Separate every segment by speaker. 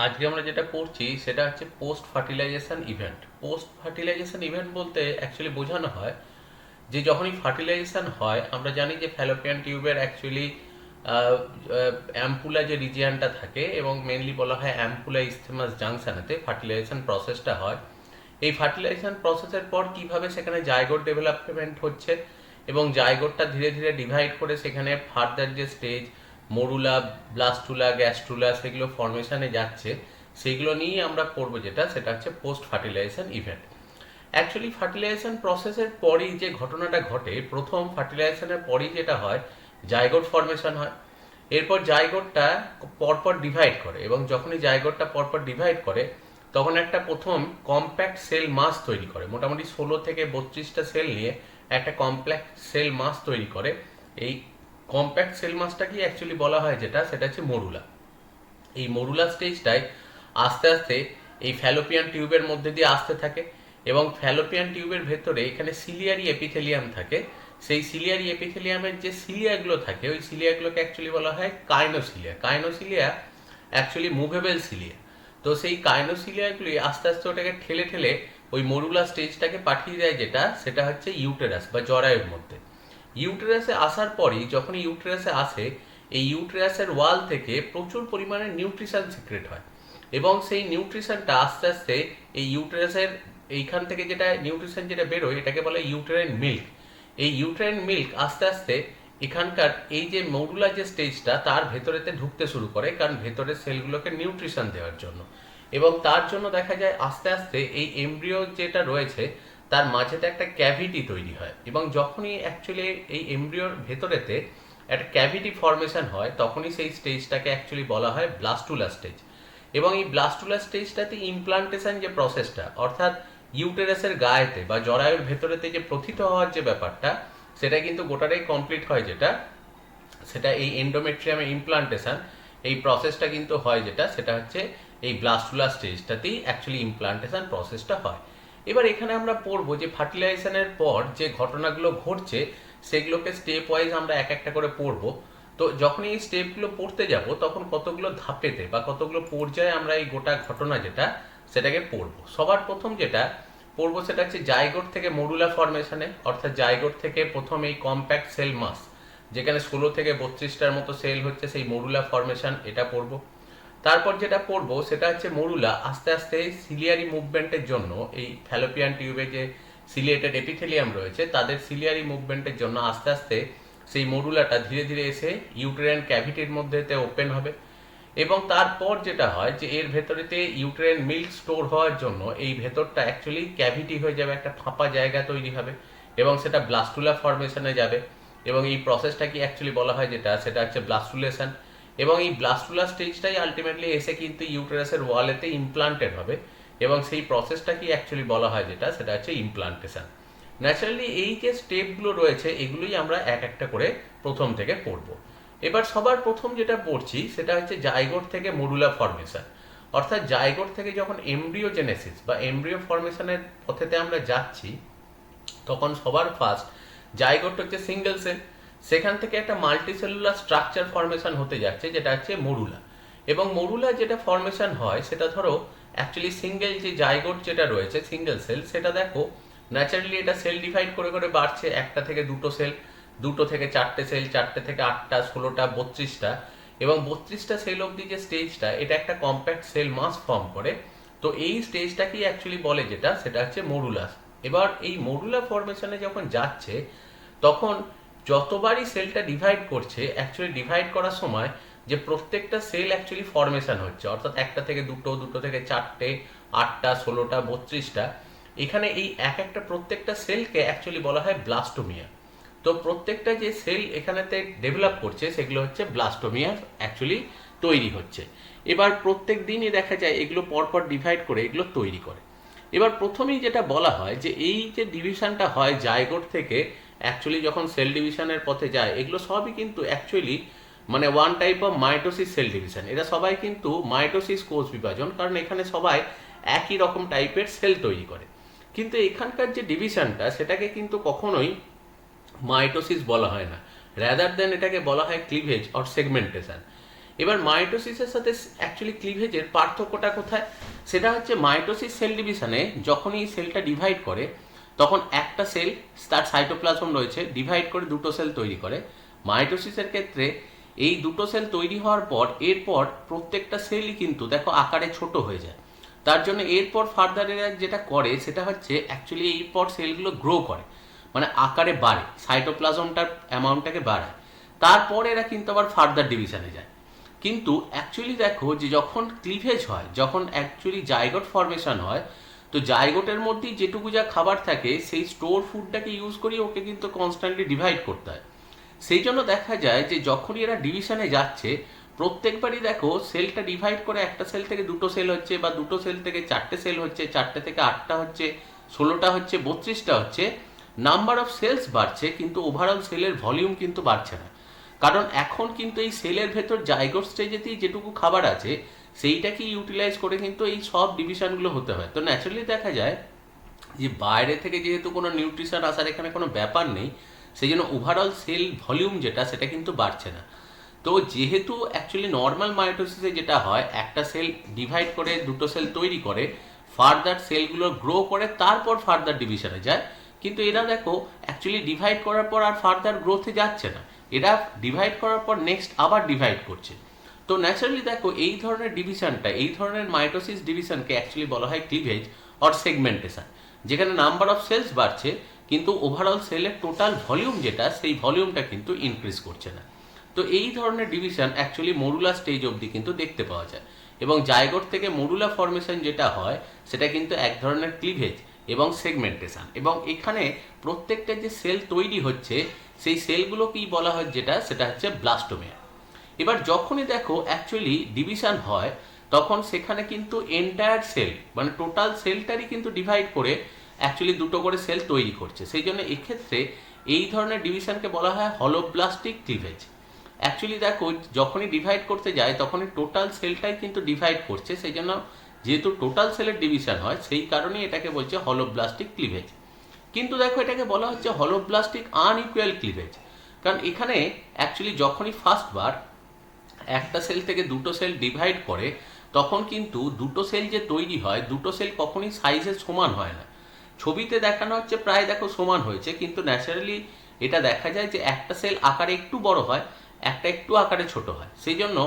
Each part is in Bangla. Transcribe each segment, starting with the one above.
Speaker 1: আজকে আমরা যেটা পড়ছি সেটা হচ্ছে post fertilisation event. Post fertilisation event বলতে অ্যাকচুয়ালি বোঝানো হয় যে যখনই ফার্টিলাইজেশন হয় আমরা জানি যে ফ্যালোপিয়ান টিউবের অ্যাকচুয়ালি অ্যাম্পুলা যে রিজিয়ানটা থাকে এবং মেনলি বলা হয় অ্যাম্পুলা ইসথেমাস জাংশনেতে ফার্টিলাইজেশন প্রসেসটা হয়। এই ফার্টিলাইজেশন প্রসেসের পর কিভাবে সেখানে জাইগোট ডেভেলপমেন্ট হচ্ছে এবং জাইগোটটা ধীরে ধীরে ডিভাইড করে সেখানে ফার্দার যে স্টেজ মরুলা, ব্লাস্টুলা, গ্যাস্ট্রুলা সেগুলো ফর্মেশনে যাচ্ছে, সেগুলো নিয়েই আমরা পড়বো। যেটা সেটা হচ্ছে post fertilisation event. Actually fertilisation প্রসেসের পরই যে ঘটনাটা ঘটে, প্রথম ফার্টিলাইজেশনের পরই যেটা হয় জাইগোট ফর্মেশন হয়। এরপর জাইগোটটা পরপর ডিভাইড করে এবং যখনই জাইগোটটা পরপর ডিভাইড করে তখন একটা প্রথম কম্প্যাক্ট সেল মাস তৈরি করে, মোটামুটি 16 থেকে 32টা সেল নিয়ে একটা কমপ্লেক্স সেল মাস তৈরি করে। এই কম্প্যাক্ট সেল মাসটাকে অ্যাকচুয়ালি বলা হয় যেটা সেটা হচ্ছে মরুলা। এই মরুলা স্টেজটাই আস্তে আস্তে এই ফ্যালোপিয়ান টিউবের মধ্যে দিয়ে আসতে থাকে এবং ফ্যালোপিয়ান টিউবের ভেতরে এখানে সিলিয়ারি এপিথেলিয়াম থাকে। সেই সিলিয়ারি এপিথেলিয়ামের যে সিলিয়াগুলো থাকে ওই সিলিয়াগুলোকে অ্যাকচুয়ালি বলা হয় কাইনোসিলিয়া। কাইনোসিলিয়া অ্যাকচুয়ালি মুভেবল সিলিয়া। তো সেই কাইনোসিলিয়াগুলি আস্তে আস্তে ওটাকে ঠেলে ঠেলে ওই মরুলা স্টেজটাকে পাঠিয়ে দেয়, যেটা সেটা হচ্ছে ইউটেরাস বা জরায়ুর মধ্যে। ইউটেরাসে আসার পরই যখন ইউটেরাসে আসে, এই ইউটেরাসের ওয়াল থেকে প্রচুর পরিমাণে নিউট্রিশন সিক্রেট হয় এবং সেই নিউট্রিশনটা আস্তে আস্তে এই ইউটেরাসের এইখান থেকে যেটা নিউট্রিশন যেটা বেরোয় এটাকে বলে ইউটেরাইন মিল্ক। এই ইউটেরাইন মিল্ক আস্তে আস্তে এখানকার এই যে মরুলা যে স্টেজটা তার ভেতরেতে ঢুকতে শুরু করে, কারণ ভেতরের সেলগুলোকে নিউট্রিশন দেওয়ার জন্য। এবং তার জন্য দেখা যায় আস্তে আস্তে এই এমব্রিও যেটা রয়েছে তার মাঝেতে একটা ক্যাভিটি তৈরি হয় এবং যখনই অ্যাকচুয়ালি এই এমব্রিওর ভেতরেতে একটা ক্যাভিটি ফর্মেশন হয় তখনই সেই স্টেজটাকে অ্যাকচুয়ালি বলা হয় ব্লাস্টুলা স্টেজ। এবং এই ব্লাস্টুলা স্টেজটাতে ইমপ্লান্টেশন যে প্রসেসটা, অর্থাৎ ইউটেরাসের গায়েতে বা জরায়ুর ভেতরেতে যে প্রথিত হওয়ার যে ব্যাপারটা, সেটা কিন্তু গোটাটাই কমপ্লিট হয়, যেটা সেটা এই এন্ডোমেট্রিয়ামে ইমপ্লান্টেশন এই প্রসেসটা কিন্তু হয়, যেটা সেটা হচ্ছে এই ব্লাস্টুলা স্টেজটাতেই অ্যাকচুয়ালি ইমপ্লান্টেশন প্রসেসটা হয়। এবার এখানে আমরা পড়বো যে ফার্টিলাইজেশনের পর যে ঘটনাগুলো ঘটছে সেগুলোকে স্টেপ ওয়াইজ আমরা এক একটা করে পড়বো। তো যখন এই স্টেপগুলো পড়তে যাব তখন কতগুলো ধাপেতে বা কতগুলো পর্যায়ে আমরা এই গোটা ঘটনা যেটা সেটাকে পড়বো। সবার প্রথম যেটা পড়বো সেটা হচ্ছে জাইগোট থেকে মরুলা ফর্মেশনে, অর্থাৎ জাইগোট থেকে প্রথম এই কম্প্যাক্ট সেল মাস যেখানে 16 থেকে 32টার মতো সেল হচ্ছে সেই মরুলা ফর্মেশন, এটা পড়বো। তারপর যেটা পড়বো সেটা হচ্ছে মরুলা আস্তে আস্তে সিলিয়ারি মুভমেন্টের জন্য এই ফ্যালোপিয়ান টিউবে যে সিলিয়েটেড এপিথেলিয়াম রয়েছে তাদের সিলিয়ারি মুভমেন্টের জন্য আস্তে আস্তে সেই মরুলাটা ধীরে ধীরে এসে ইউটেরাইন ক্যাভিটির মধ্যেতে ওপেন হবে। এবং তারপর যেটা হয় যে এর ভেতরেতে ইউটেরাইন মিল্ক স্টোর হওয়ার জন্য এই ভেতরটা অ্যাকচুয়ালি ক্যাভিটি হয়ে যাবে, একটা ফাঁপা জায়গা তৈরি হবে এবং সেটা ব্লাস্টুলা ফর্মেশনে যাবে। এবং এই প্রসেসটাকে অ্যাকচুয়ালি বলা হয় যেটা সেটা হচ্ছে ব্লাস্টুলেশন। এবং এই ব্লাস্টুলা স্টেজটাই আলটিমেটলি এসে কিন্তু ইউটেরাসের ওয়ালেতে ইমপ্লান্টেড হবে এবং সেই প্রসেসটাকে অ্যাকচুয়ালি বলা হয় যেটা সেটা হচ্ছে ইমপ্লান্টেশন। ন্যাচারালি এই যে স্টেপগুলো রয়েছে এগুলোই আমরা এক একটা করে প্রথম থেকে পড়বো। এবার সবার প্রথম যেটা পড়ছি সেটা হচ্ছে জাইগোট থেকে মরুলা ফর্মেশন। অর্থাৎ জাইগোট থেকে যখন এমব্রিওজেনেসিস বা এমব্রিও ফর্মেশনের পথেতে আমরা যাচ্ছি তখন সবার ফার্স্ট জাইগোট হচ্ছে সিঙ্গেল সেল, সেখান থেকে একটা মাল্টিসেলুলার স্ট্রাকচার ফর্মেশন হতে যাচ্ছে যেটা হচ্ছে মরুলা। এবং মরুলা যেটা ফর্মেশন হয় সেটা ধরো অ্যাকচুয়ালি সিঙ্গেল যে জাইগোট যেটা রয়েছে সিঙ্গেল সেল, সেটা দেখো ন্যাচারালি এটা সেল ডিভাইড করে করে বাড়ছে, একটা থেকে দুটো সেল, দুটো থেকে চারটে সেল, চারটে থেকে আটটা, 16টা, 32টা এবং 32টা সেল অবধি যে স্টেজটা এটা একটা কম্প্যাক্ট সেল মাস ফর্ম করে। তো এই স্টেজটাকেই অ্যাকচুয়ালি বলে যেটা সেটা হচ্ছে মরুলাস। এবার এই মরুলা ফর্মেশনে যখন যাচ্ছে তখন যতবারই সেলটা ডিভাইড করছে অ্যাকচুয়ালি ডিভাইড করার সময় যে প্রত্যেকটা সেল অ্যাকচুয়ালি ফর্মেশন হচ্ছে, অর্থাৎ একটা থেকে দুটো, দুটো থেকে চারটে, আটটা, 16টা, 32টা, এখানে এই এক একটা প্রত্যেকটা সেলকে অ্যাকচুয়ালি বলা হয় ব্লাস্টোমিয়া। তো প্রত্যেকটা যে সেল এখানেতে ডেভেলপ করছে সেগুলো হচ্ছে ব্লাস্টোমিয়া অ্যাকচুয়ালি তৈরি হচ্ছে। এবার প্রত্যেক দিনই দেখা যায় এগুলো পরপর ডিভাইড করে এগুলো তৈরি করে। এবার প্রথমেই যেটা বলা হয় যে এই যে ডিভিশনটা হয় জাইগোট থেকে অ্যাকচুয়ালি যখন সেল ডিভিশনের পথে যায় এগুলো সবই কিন্তু অ্যাকচুয়ালি মানে one type of mitosis cell division. এরা সবাই কিন্তু মাইটোসিস কোষ বিভাজন, কারণ এখানে সবাই একই রকম টাইপের সেল তৈরি করে। কিন্তু এখানকার যে ডিভিশনটা সেটাকে কিন্তু কখনোই মাইটোসিস বলা হয় না, রাদার দেন এটাকে বলা হয় ক্লিভেজ অর সেগমেন্টেশন। এবার মাইটোসিসের সাথে অ্যাকচুয়ালি ক্লিভেজের পার্থক্যটা কোথায়? সেটা হচ্ছে মাইটোসিস সেল ডিভিশনে যখনই সেলটা ডিভাইড করে তখন একটা সেল, তার সাইটোপ্লাজম রয়েছে, ডিভাইড করে দুটো সেল তৈরি করে। মাইটোসিসের ক্ষেত্রে এই দুটো সেল তৈরি হওয়ার পর এরপর প্রত্যেকটা সেলই কিন্তু দেখো আকারে ছোট হয়ে যায়। তার জন্য এরপর ফার্দার এরা যেটা করে সেটা হচ্ছে অ্যাকচুয়ালি এরপর সেলগুলো গ্রো করে, মানে আকারে বাড়ে, সাইটোপ্লাজমটার অ্যামাউন্টটাকে বাড়ায়। তারপর এরা কিন্তু আবার ফার্দার ডিভিশনে যায়। কিন্তু অ্যাকচুয়ালি দেখো যে যখন ক্লিভেজ হয়, যখন অ্যাকচুয়ালি জাইগোট ফর্মেশন হয়, তো জাইগোটের মধ্যেই যেটুকু যা খাবার থাকে সেই স্টোর ফুডটাকে ইউজ করি ওকে কিন্তু কনস্ট্যান্টলি ডিভাইড করতে হয়। সেই জন্য দেখা যায় যে যখনই এরা ডিভিশনে যাচ্ছে প্রত্যেকবারই দেখো সেলটা ডিভাইড করে একটা সেল থেকে দুটো সেল হচ্ছে, বা দুটো সেল থেকে চারটে সেল হচ্ছে, চারটে থেকে 8টা হচ্ছে, 16টা হচ্ছে, 32টা হচ্ছে। নাম্বার অফ সেলস বাড়ছে কিন্তু ওভারঅল সেলের ভলিউম কিন্তু বাড়ছে না। কারণ এখন কিন্তু এই সেলের ভেতর জাইগোট স্টেজেতেই যেটুকু খাবার আছে সেইটাকে ইউটিলাইজ করে কিন্তু এই সব ডিভিশনগুলো হতে হয়। তো ন্যাচারালি দেখা যায় যে বাইরে থেকে যেহেতু কোনো নিউট্রিশন আসার এখানে কোনো ব্যাপার নেই, সেই জন্য ওভারঅল সেল ভলিউম যেটা সেটা কিন্তু বাড়ছে না। তো যেহেতু অ্যাকচুয়ালি নর্মাল মাইটোসিসে যেটা হয় একটা সেল ডিভাইড করে দুটো সেল তৈরি করে, ফার্দার সেলগুলো গ্রো করে তারপর ফার্দার ডিভিশনে যায়, কিন্তু এরা দেখো অ্যাকচুয়ালি ডিভাইড করার পর আর ফার্দার গ্রোথে যাচ্ছে না, এরা ডিভাইড করার পর নেক্সট আবার ডিভাইড করছে। তো ন্যাচারালি দেখো এই ধরনের ডিভিশনটা, এই ধরনের মাইটোসিস ডিভিশনকে অ্যাকচুয়ালি বলা হয় ক্লিভেজ অর সেগমেন্টেশন, যেখানে নাম্বার অফ সেলস বাড়ছে কিন্তু ওভারঅল সেলের টোটাল ভলিউম যেটা সেই ভলিউমটা কিন্তু ইনক্রিজ করছে না। তো এই ধরনের ডিভিশন অ্যাকচুয়ালি মরুলা স্টেজ অবধি কিন্তু দেখতে পাওয়া যায়, এবং জাইগোট থেকে মরুলা ফর্মেশন যেটা হয় সেটা কিন্তু এক ধরনের ক্লিভেজ এবং সেগমেন্টেশন। এবং এখানে প্রত্যেকটা যে সেল তৈরি হচ্ছে সেই সেলগুলোকেই বলা হয় যেটা সেটা হচ্ছে ব্লাস্টোমিয়া। এবার যখনই দেখো অ্যাকচুয়ালি ডিভিশন হয় তখন সেখানে কিন্তু এন্টায়ার সেল মানে টোটাল সেলটারই কিন্তু ডিভাইড করে অ্যাকচুয়ালি দুটো করে সেল তৈরি করছে। সেই জন্য এক্ষেত্রে এই ধরনের ডিভিশনকে বলা হয় হলোব্লাস্টিক ক্লিভেজ। অ্যাকচুয়ালি দেখো যখনই ডিভাইড করতে যায় তখনই টোটাল সেলটাই কিন্তু ডিভাইড করছে, সেই জন্য যেহেতু টোটাল সেলের ডিভিশন হয় সেই কারণেই এটাকে বলছে হলোব্লাস্টিক ক্লিভেজ। কিন্তু দেখো এটাকে বলা হচ্ছে হলোব্লাস্টিক আনইকুয়াল ক্লিভেজ, কারণ এখানে অ্যাকচুয়ালি যখনই ফার্স্টবার একটা সেল থেকে দুটো সেল ডিভাইড করে তখন কিন্তু দুটো সেল যে তৈরি হয় দুটো সেল কখনোই সাইজে সমান হয় না। ছবিতে দেখানো হচ্ছে প্রায় দেখো সমান হয়েছে, কিন্তু ন্যাচারালি এটা দেখা যায় যে একটা সেল আকারে একটু বড় হয়, একটা একটু আকারে ছোট হয়। সেই জন্য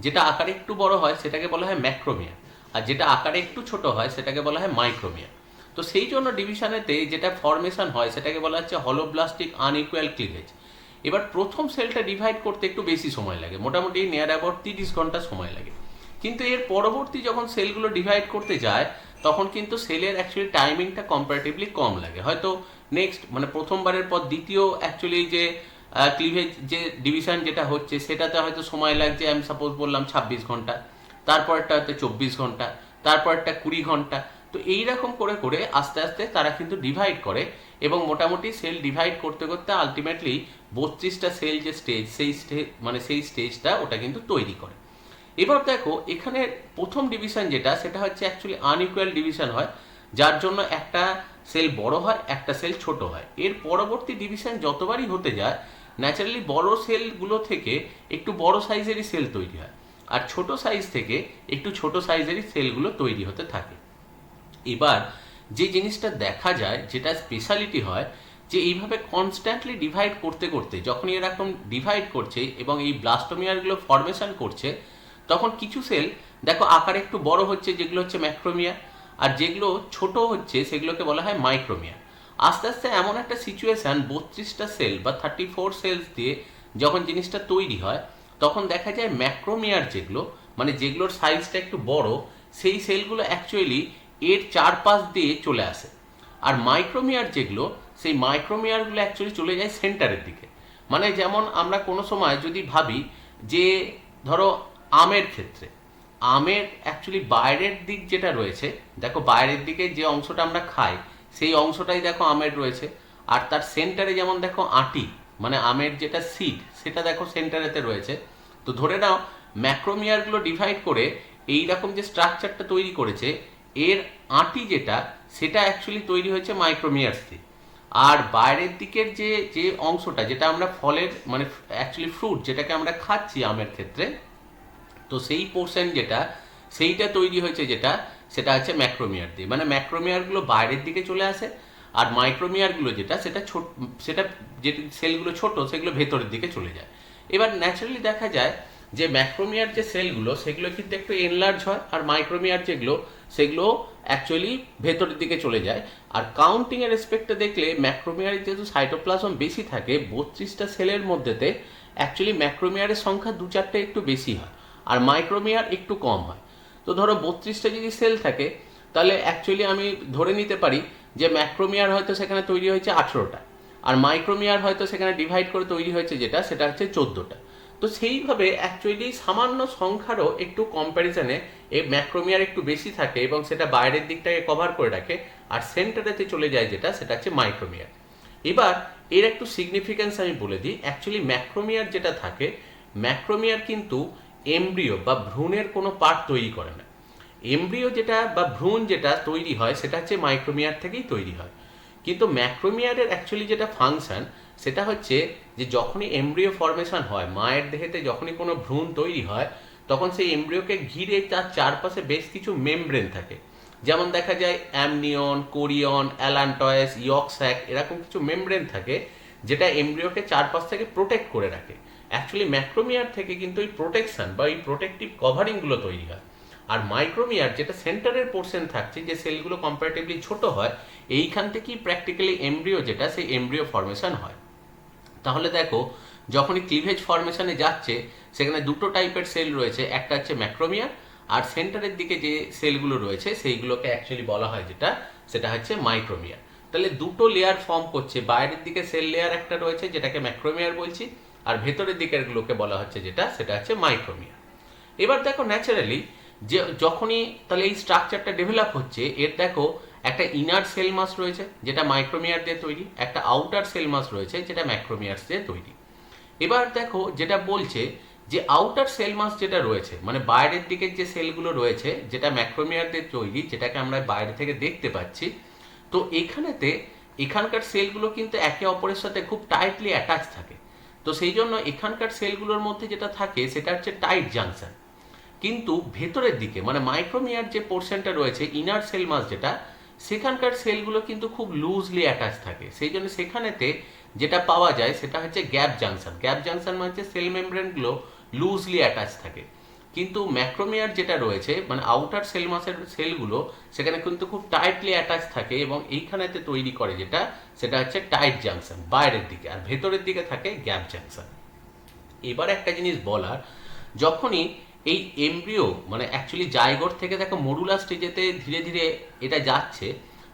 Speaker 1: যেটা আকারে একটু বড় হয় সেটাকে বলা হয় ম্যাক্রোমিয়া, আর যেটা আকারে একটু ছোট হয় সেটাকে বলা হয় মাইক্রোমিয়া। তো সেই জন্য ডিভিশনেতে যেটা ফর্মেশন হয় সেটাকে বলা হচ্ছে হলোব্লাস্টিক আনইকুয়াল ক্লিভেজ। এবার প্রথম সেলটা ডিভাইড করতে একটু বেশি সময় লাগে, মোটামুটি নিয়ার অ্যাবাউট 30 ঘন্টা সময় লাগে। কিন্তু এর পরবর্তী যখন সেলগুলো ডিভাইড করতে যায় তখন কিন্তু সেলের অ্যাকচুয়ালি টাইমিংটা কম্পারেটিভলি কম লাগে। হয়তো নেক্সট মানে প্রথমবারের পর দ্বিতীয় অ্যাকচুয়ালি যে ক্লিভেজ যে ডিভিশন যেটা হচ্ছে সেটাতে হয়তো সময় লাগছে আমি সাপোজ বললাম 26 ঘন্টা, তারপরটা হয়তো 24 ঘন্টা, তারপরটা 20 ঘন্টা। তো এইরকম করে করে আস্তে আস্তে তারা কিন্তু ডিভাইড করে, এবং মোটামুটি সেল ডিভাইড করতে করতে আলটিমেটলি 32টা সেল যে স্টেজ সেই স্টেজ মানে সেই স্টেজটা ওটা কিন্তু তৈরি করে। এবার দেখো এখানে প্রথম ডিভিশন যেটা সেটা হচ্ছে অ্যাকচুয়ালি আনইকুয়াল ডিভিশন হয়, যার জন্য একটা সেল বড় হয় একটা সেল ছোট হয়। এর পরবর্তী ডিভিশন যতবারই হতে যায় ন্যাচারালি বড় সেলগুলো থেকে একটু বড় সাইজেরই সেল তৈরি হয়, আর ছোট সাইজ থেকে একটু ছোট সাইজেরই সেলগুলো তৈরি হতে থাকে। এবার যে জিনিসটা দেখা যায় যেটা স্পেশালিটি হয় যে এইভাবে কনস্ট্যান্টলি ডিভাইড করতে করতে যখনই এরকম ডিভাইড করছে এবং এই ব্লাস্টোমিয়ারগুলো ফর্মেশন করছে তখন কিছু সেল দেখো আকারে একটু বড় হচ্ছে যেগুলো হচ্ছে ম্যাক্রোমিয়া, আর যেগুলো ছোট হচ্ছে সেগুলোকে বলা হয় মাইক্রোমিয়া। আস্তে আস্তে এমন একটা সিচুয়েশান 32টা সেল বা 34 সেলস দিয়ে যখন জিনিসটা তৈরি হয় তখন দেখা যায় ম্যাক্রোমিয়ার যেগুলো মানে যেগুলোর সাইজটা একটু বড় সেই সেলগুলো অ্যাকচুয়ালি এর চারপাশ দিয়ে চলে আসে, আর মাইক্রোমিয়ার যেগুলো সেই মাইক্রোমিয়ারগুলো অ্যাকচুয়ালি চলে যায় সেন্টারের দিকে। মানে যেমন আমরা কোনো সময় যদি ভাবি যে ধরো আমের ক্ষেত্রে আমের অ্যাকচুয়ালি বাইরের দিক যেটা রয়েছে দেখো বাইরের দিকে যে অংশটা আমরা খাই সেই অংশটাই দেখো আমের রয়েছে, আর তার সেন্টারে যেমন দেখো আটি মানে আমের যেটা সিড সেটা দেখো সেন্টারেতে রয়েছে। তো ধরে নাও ম্যাক্রোমিয়ারগুলো ডিভাইড করে এইরকম যে স্ট্রাকচারটা তৈরি করেছে এর আটি যেটা সেটা অ্যাকচুয়ালি তৈরি হয়েছে মাইক্রোমিয়ার দিয়ে, আর বাইরের দিকের যে যে অংশটা যেটা আমরা ফলের মানে অ্যাকচুয়ালি ফ্রুট যেটাকে আমরা খাচ্ছি আমের ক্ষেত্রে তো সেই পোর্শন যেটা সেইটা তৈরি হয়েছে যেটা সেটা হচ্ছে ম্যাক্রোমিয়ার দিয়ে, মানে ম্যাক্রোমিয়ারগুলো বাইরের দিকে চলে আসে, আর মাইক্রোমিয়ারগুলো যেটা সেটা সেটা যে সেলগুলো ছোট সেগুলো ভেতরের দিকে চলে যায়। এবার ন্যাচারালি দেখা যায় যে ম্যাক্রোমিয়ার যে সেলগুলো সেগুলো কিন্তু একটু এনলার্জ হয়, আর মাইক্রোমিয়ার যেগুলো সেগুলো অ্যাকচুয়ালি ভেতরের দিকে চলে যায়। আর কাউন্টিং এর রেসপেক্টে দেখলে ম্যাক্রোমিয়ারের যেহেতু সাইটোপ্লাজম বেশি থাকে, 32টা সেলের মধ্যেতে অ্যাকচুয়ালি ম্যাক্রোমিয়ারের সংখ্যা 2-4টে একটু বেশি হয়, আর মাইক্রোমিয়ার একটু কম হয়। তো ধরো 32টা যদি সেল থাকে, তাহলে অ্যাকচুয়ালি আমি ধরে নিতে পারি যে ম্যাক্রোমিয়ার হয়তো সেখানে তৈরি হয়েছে 18টা, আর মাইক্রোমিয়ার হয়তো সেখানে ডিভাইড করে তৈরি হয়েছে যেটা সেটা হচ্ছে 14টা। তো সেইভাবে অ্যাকচুয়ালি সামান্য সংখ্যারও একটু কম্প্যারিজনে এই ম্যাক্রোমিয়ার একটু বেশি থাকে এবং সেটা বাইরের দিকটাকে কভার করে রাখে, আর সেন্টারেতে চলে যায় যেটা সেটা হচ্ছে মাইক্রোমিয়ার। এবার এর একটু সিগনিফিক্যান্স আমি বলে দিই। অ্যাকচুয়ালি ম্যাক্রোমিয়ার যেটা থাকে, ম্যাক্রোমিয়ার কিন্তু এমব্রিও বা ভ্রূণের কোনো পার্ট তৈরি করে না। এমব্রিও যেটা বা ভ্রূণ যেটা তৈরি হয় সেটা হচ্ছে মাইক্রোমিয়ার থেকেই তৈরি হয়। কিন্তু ম্যাক্রোমিয়ারের অ্যাকচুয়ালি যেটা ফাংশন সেটা হচ্ছে যে যখনই এমব্রিও ফর্মেশন হয়, মায়ের দেহেতে যখনই কোনো ভ্রূণ তৈরি হয়, তখন সেই এমব্রিওকে ঘিরে তার চারপাশে বেশ কিছু মেমব্রেন থাকে। যেমন দেখা যায় অ্যামনিয়ন, কোরিয়ন, অ্যালান্টয়েস, ইয়ক স্যাক, এরকম কিছু মেমব্রেন থাকে যেটা এমব্রিওকে চারপাশ থেকে প্রোটেক্ট করে রাখে। অ্যাকচুয়ালি ম্যাক্রোমিয়ার থেকে কিন্তু এই প্রোটেকশন বা এই প্রোটেক্টিভ কভারিংগুলো তৈরি হয়। আর মাইক্রোমিয়ার যেটা সেন্টারের পোর্শন থাকছে, যে সেলগুলো কম্পারেটিভলি ছোট হয়, এইখান থেকেই প্র্যাকটিক্যালি এমব্রিও যেটা সেই এমব্রিও ফর্মেশন হয়। তাহলে দেখো, যখনই ক্লিভেজ ফর্মেশনে যাচ্ছে সেখানে দুটো টাইপের সেল রয়েছে, একটা হচ্ছে ম্যাক্রোমিয়ার, আর সেন্টারের দিকে যে সেলগুলো রয়েছে সেইগুলোকে অ্যাকচুয়ালি বলা হয় যেটা সেটা হচ্ছে মাইক্রোমিয়ার। তাহলে দুটো লেয়ার ফর্ম করছে, বাইরের দিকে সেল লেয়ার একটা রয়েছে যেটাকে ম্যাক্রোমিয়ার বলছি, আর ভেতরের দিকের গুলোকে বলা হচ্ছে যেটা সেটা হচ্ছে মাইক্রোমিয়ার। এবার দেখো ন্যাচারালি যে যখনই তাহলে এই স্ট্রাকচারটা ডেভেলপ হচ্ছে, এর দেখো একটা ইনার সেল মাস রয়েছে যেটা মাইক্রোমিয়ার দিয়ে তৈরি, একটা আউটার সেল মাস রয়েছে যেটা ম্যাক্রোমিয়ার দিয়ে তৈরি। এবার দেখো যেটা বলছে যে আউটার সেল মাস যেটা রয়েছে, মানে বাইরের দিকের যে সেলগুলো রয়েছে যেটা ম্যাক্রোমিয়ার দিয়ে তৈরি, যেটাকে আমরা বাইরে থেকে দেখতে পাচ্ছি, তো এখানকার সেলগুলো কিন্তু একে অপরের সাথে খুব টাইটলি অ্যাটাচ থাকে। তো সেই জন্য এখানকার সেলগুলোর মধ্যে যেটা থাকে সেটা হচ্ছে টাইট জাংশন। কিন্তু ভেতরের দিকে মানে মাইক্রোমিয়ার যে পোর্শনটা রয়েছে, ইনার সেল মাস যেটা, সেখানকার সেলগুলো কিন্তু খুব লুজলি অ্যাটাচ থাকে। সেই জন্য সেখানেতে যেটা পাওয়া যায় সেটা হচ্ছে গ্যাপ জাংশন। গ্যাপ জাংশন মানে হচ্ছে সেল মেমব্রেনগুলো লুজলি অ্যাটাচ থাকে। কিন্তু ম্যাক্রোমিয়ার যেটা রয়েছে মানে আউটার সেল মাসের সেলগুলো, সেখানে কিন্তু খুব টাইটলি অ্যাটাচ থাকে এবং এইখানেতে তৈরি করে যেটা সেটা হচ্ছে টাইট জাংশন বাইরের দিকে, আর ভেতরের দিকে থাকে গ্যাপ জাংশন। এবার একটা জিনিস বলার, যখনই এই এমব্রিও মানে অ্যাকচুয়ালি জাইগোট থেকে দেখো মডুলার স্টেজেতে ধীরে ধীরে এটা যাচ্ছে,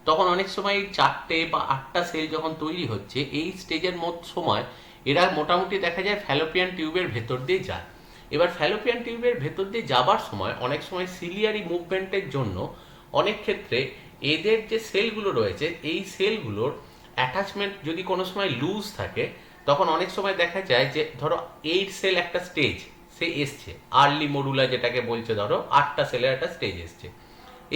Speaker 1: তখন অনেক সময় 4টে বা 8টা সেল যখন তৈরি হচ্ছে, এই স্টেজের সময় এরা মোটামুটি দেখা যায় ফ্যালোপিয়ান টিউবের ভেতর দিয়ে যায়। এবার ফ্যালোপিয়ান টিউবের ভেতর দিয়ে যাবার সময় অনেক সময় সিলিয়ারি মুভমেন্টের জন্য অনেক ক্ষেত্রে এদের যে সেলগুলো রয়েছে এই সেলগুলোর অ্যাটাচমেন্ট যদি কোনো সময় লুজ থাকে, তখন অনেক সময় দেখা যায় যে ধরো 8 সেল একটা স্টেজ সে এসছে, আর্লি মডুলা যেটাকে বলছে, ধরো 8টা সেলের একটা স্টেজ এসছে।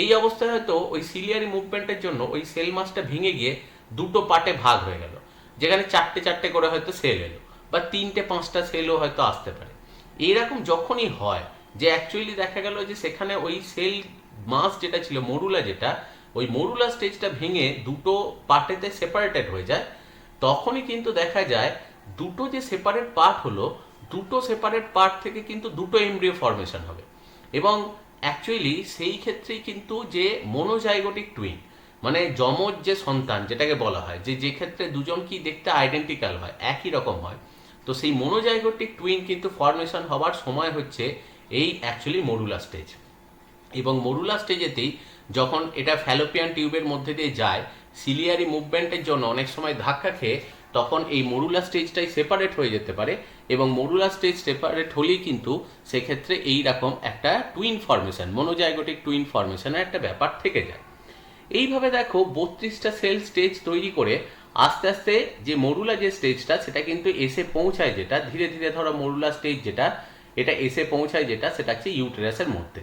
Speaker 1: এই অবস্থায় হয়তো ওই সিলিয়ারি মুভমেন্টের জন্য ওই সেল মাসটা ভেঙে গিয়ে দুটো পার্টে ভাগ হয়ে গেল, যেখানে 4টে করে হয়তো সেল এলো, বা 3-5টা সেলও হয়তো আসতে পারে। এইরকম যখনই হয় যে অ্যাকচুয়ালি দেখা গেল যে সেখানে ওই সেল মাস যেটা ছিল মডুলা যেটা, ওই মডুলা স্টেজটা ভেঙে দুটো পার্টেতে সেপারেটেড হয়ে যায়, তখনই কিন্তু দেখা যায় দুটো যে সেপারেট পার্ট হলো, দুটো সেপারেট পার্ট থেকে কিন্তু দুটো এমব্রিও ফর্মেশন হবে। এবং অ্যাকচুয়ালি সেই ক্ষেত্রেই কিন্তু যে মোনোজাইগোটিক টুইন মানে যমজ যে সন্তান যেটাকে বলা হয়, যে ক্ষেত্রে দুজন কি দেখতে আইডেন্টিক্যাল হয়, একই রকম হয়, তো সেই মোনোজাইগোটিক টুইন কিন্তু ফর্মেশন হবার সময় হচ্ছে এই অ্যাকচুয়ালি মডুলার স্টেজ। এবং মডুলার স্টেজেতেই যখন এটা ফ্যালোপিয়ান টিউবের মধ্যে দিয়ে যায়, সিলিয়ারি মুভমেন্টের জন্য অনেক সময় ধাক্কা খেয়ে তখন এই মডুলার স্টেজটাই সেপারেট হয়ে যেতে পারে, এবং মডুলার স্টেজ সেপারেট হলেই কিন্তু সেক্ষেত্রে এইরকম একটা টুইন ফর্মেশন, মোনোজাইগোটিক টুইন ফর্মেশনের একটা ব্যাপার থেকে যায়। এইভাবে দেখো 32টা সেল স্টেজ তৈরি করে আস্তে আস্তে যে মডুলা যে স্টেজটা সেটা কিন্তু এসে পৌঁছায়, যেটা ধীরে ধীরে ধরো মডুলা স্টেজ যেটা এটা এসে পৌঁছায় যেটা সেটা হচ্ছে ইউটেরাসের মধ্যে।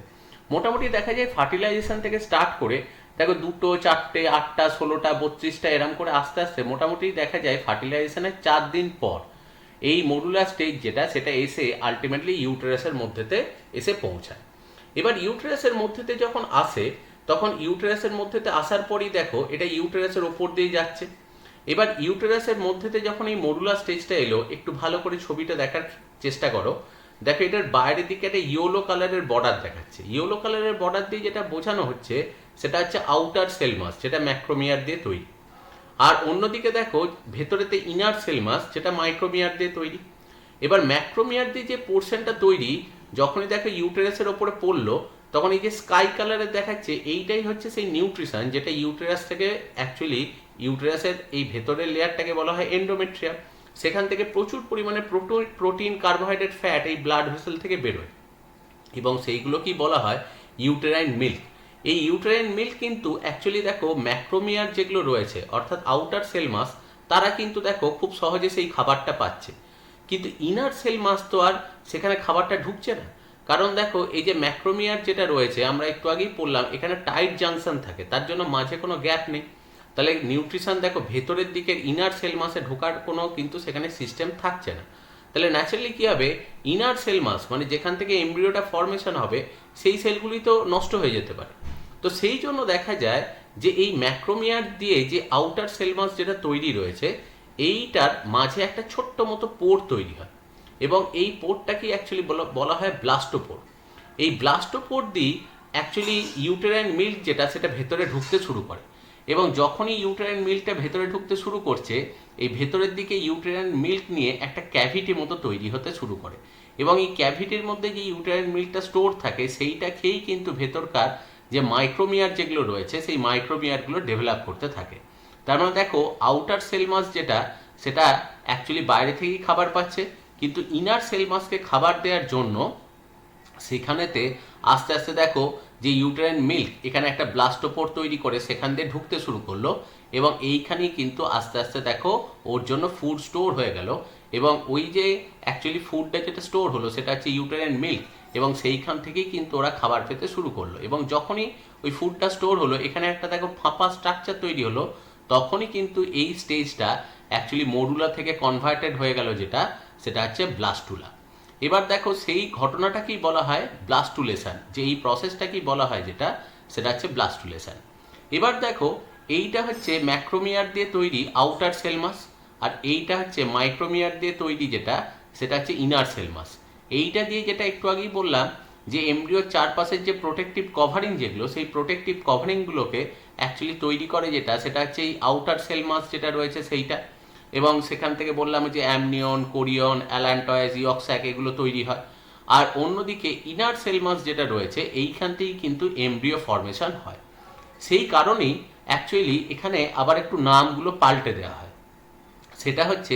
Speaker 1: মোটামুটি দেখা যায় ফার্টিলাইজেশন থেকে স্টার্ট করে দেখো 2, 4, 8, 16, 32টা এরম করে আস্তে আস্তে মোটামুটি দেখা যায় ফার্টিলাইজেশনের 4 দিন পর এই মডুলার স্টেজ যেটা সেটা এসে আলটিমেটলি ইউটেরাসের মধ্যেতে এসে পৌঁছায়। এবার ইউটেরাসের মধ্যেতে যখন আসে তখন ইউটেরাসের মধ্যেতে আসার পরই দেখো এটা ইউটেরাসের ওপর দিয়ে যাচ্ছে। এবার ইউটেরাসের মধ্যেতে যখন এই মডুলার স্টেজটা এলো, একটু ভালো করে ছবিটা দেখার চেষ্টা করো। দেখো এটার বাইরের দিকে একটা ইয়েলো কালারের বর্ডার দেখাচ্ছে। ইয়েলো কালারের বর্ডার দিয়ে যেটা বোঝানো হচ্ছে সেটা হচ্ছে আউটার সেল মাস, যেটা ম্যাক্রোমিয়ার দিয়ে তৈরি। আর অন্যদিকে দেখো ভেতরেতে ইনার সেল মাস, যেটা মাইক্রোমিয়ার দিয়ে তৈরি। এবার ম্যাক্রোমিয়ার দিয়ে যে পোর্শনটা তৈরি, যখনই দেখো ইউটেরাসের ওপরে পড়লো তখন এই যে স্কাই কালারের দেখাচ্ছে, এইটাই হচ্ছে সেই নিউট্রিশন যেটা ইউটেরাস থেকে অ্যাকচুয়ালি ইউটেরাসের এই ভেতরের লেয়ারটাকে বলা হয় এন্ডোমেট্রিয়াম। সেখান থেকে প্রচুর পরিমাণে প্রোটিন, কার্বোহাইড্রেট, ফ্যাট এই ব্লাড ভেসেল থেকে বেরোয় এবং সেইগুলোকেই বলা হয় ইউটেরাইন মিল্ক। এই ইউটেরাইন মিল্ক কিন্তু অ্যাকচুয়ালি দেখো ম্যাক্রোমিয়ার যেগুলো রয়েছে অর্থাৎ আউটার সেল মাস, তারা কিন্তু দেখো খুব সহজে সেই খাবারটা পাচ্ছে, কিন্তু ইনার সেল মাস তো আর সেখানে খাবারটা ঢুকছে না। কারণ দেখো এই যে ম্যাক্রোমিয়ার যেটা রয়েছে, আমরা একটু আগেই পড়লাম এখানে টাইট জাংশন থাকে, তার জন্য মাঝে কোনো গ্যাপ নেই। তাহলে নিউট্রিশন দেখো ভেতরের দিকের ইনার সেল মাসে ঢোকার কোনো কিন্তু সেখানে সিস্টেম থাকছে না। তাহলে ন্যাচারালি কী হবে, ইনার সেল মাস মানে যেখান থেকে এমব্রিওটা ফর্মেশন হবে সেই সেলগুলি তো নষ্ট হয়ে যেতে পারে। তো সেই জন্য দেখা যায় যে এই ম্যাক্রোমিয়ার দিয়ে যে আউটার সেল মাস যেটা তৈরি রয়েছে, এইটার মাঝে একটা ছোট্ট মতো পোর তৈরি হয় এবং এই পোরটাকে অ্যাকচুয়ালি বলা হয় ব্লাস্টোপোর। এই ব্লাস্টোপোর দিয়ে অ্যাকচুয়ালি ইউটেরাইন মিল্ক যেটা সেটা ভেতরে ঢুকতে শুরু করে এবং যখনই ইউটেরাইন মিল্কটা ভেতরে ঢুকতে শুরু করছে, এই ভেতরের দিকে ইউটেরাইন মিল্ক নিয়ে একটা ক্যাভিটি মতো তৈরি হতে শুরু করে এবং এই ক্যাভিটির মধ্যে যে ইউটেরাইন মিল্কটা স্টোর থাকে সেইটা খেয়েই কিন্তু ভেতরকার যে মাইক্রোমিয়ার যেগুলো রয়েছে সেই মাইক্রোমিয়ারগুলো ডেভেলপ করতে থাকে। তার মানে দেখো আউটার সেল মাস যেটা সেটা অ্যাকচুয়ালি বাইরে থেকেই খাবার পাচ্ছে, কিন্তু ইনার সেল মাসকে খাবার দেওয়ার জন্য সেখানেতে আস্তে আস্তে দেখো যে ইউটেরাইন মিল্ক এখানে একটা ব্লাস্টোপোর তৈরি করে সেখান দিয়ে ঢুকতে শুরু করলো এবং এইখানেই কিন্তু আস্তে আস্তে দেখো ওর জন্য ফুড স্টোর হয়ে গেল এবং ওই যে অ্যাকচুয়ালি ফুডটা যেটা স্টোর হলো সেটা হচ্ছে ইউটেরাইন মিল্ক এবং সেইখান থেকেই কিন্তু ওরা খাবার পেতে শুরু করলো এবং যখনই ওই ফুডটা স্টোর হলো এখানে একটা দেখো ফাঁপা স্ট্রাকচার তৈরি হলো, তখনই কিন্তু এই স্টেজটা অ্যাকচুয়ালি মডুলা থেকে কনভার্টেড হয়ে গেল, যেটা সেটা হচ্ছে ব্লাস্টুলা। এবার দেখো সেই ঘটনাটাকেই বলা হয় ব্লাস্টুলেশন, যে এই প্রসেসটাকেই বলা হয় যেটা সেটা হচ্ছে ব্লাস্টুলেশন। এবার দেখো এইটা হচ্ছে ম্যাক্রোমিয়ার দিয়ে তৈরি আউটার সেল মাস আর এইটা হচ্ছে মাইক্রোমিয়ার দিয়ে তৈরি যেটা সেটা হচ্ছে ইনার সেল মাস। এইটা দিয়ে যেটা একটু আগেই বললাম যে এমব্রিওর চারপাশের যে প্রোটেক্টিভ কভারিং যেগুলো, সেই প্রোটেক্টিভ কভারিংগুলোকে অ্যাকচুয়ালি তৈরি করে যেটা সেটা হচ্ছে এই আউটার সেল মাস যেটা রয়েছে সেইটা, এবং সেখান থেকে বললাম যে অ্যামনিয়ন, কোরিয়ন, অ্যালান্টয়েজ, ইয়ক্স্যাক এগুলো তৈরি হয়। আর অন্যদিকে ইনার সেল মাস যেটা রয়েছে এইখান থেকেই কিন্তু এমব্রিও ফর্মেশন হয়। সেই কারণেই অ্যাকচুয়ালি এখানে আবার একটু নামগুলো পাল্টে দেওয়া হয়। সেটা হচ্ছে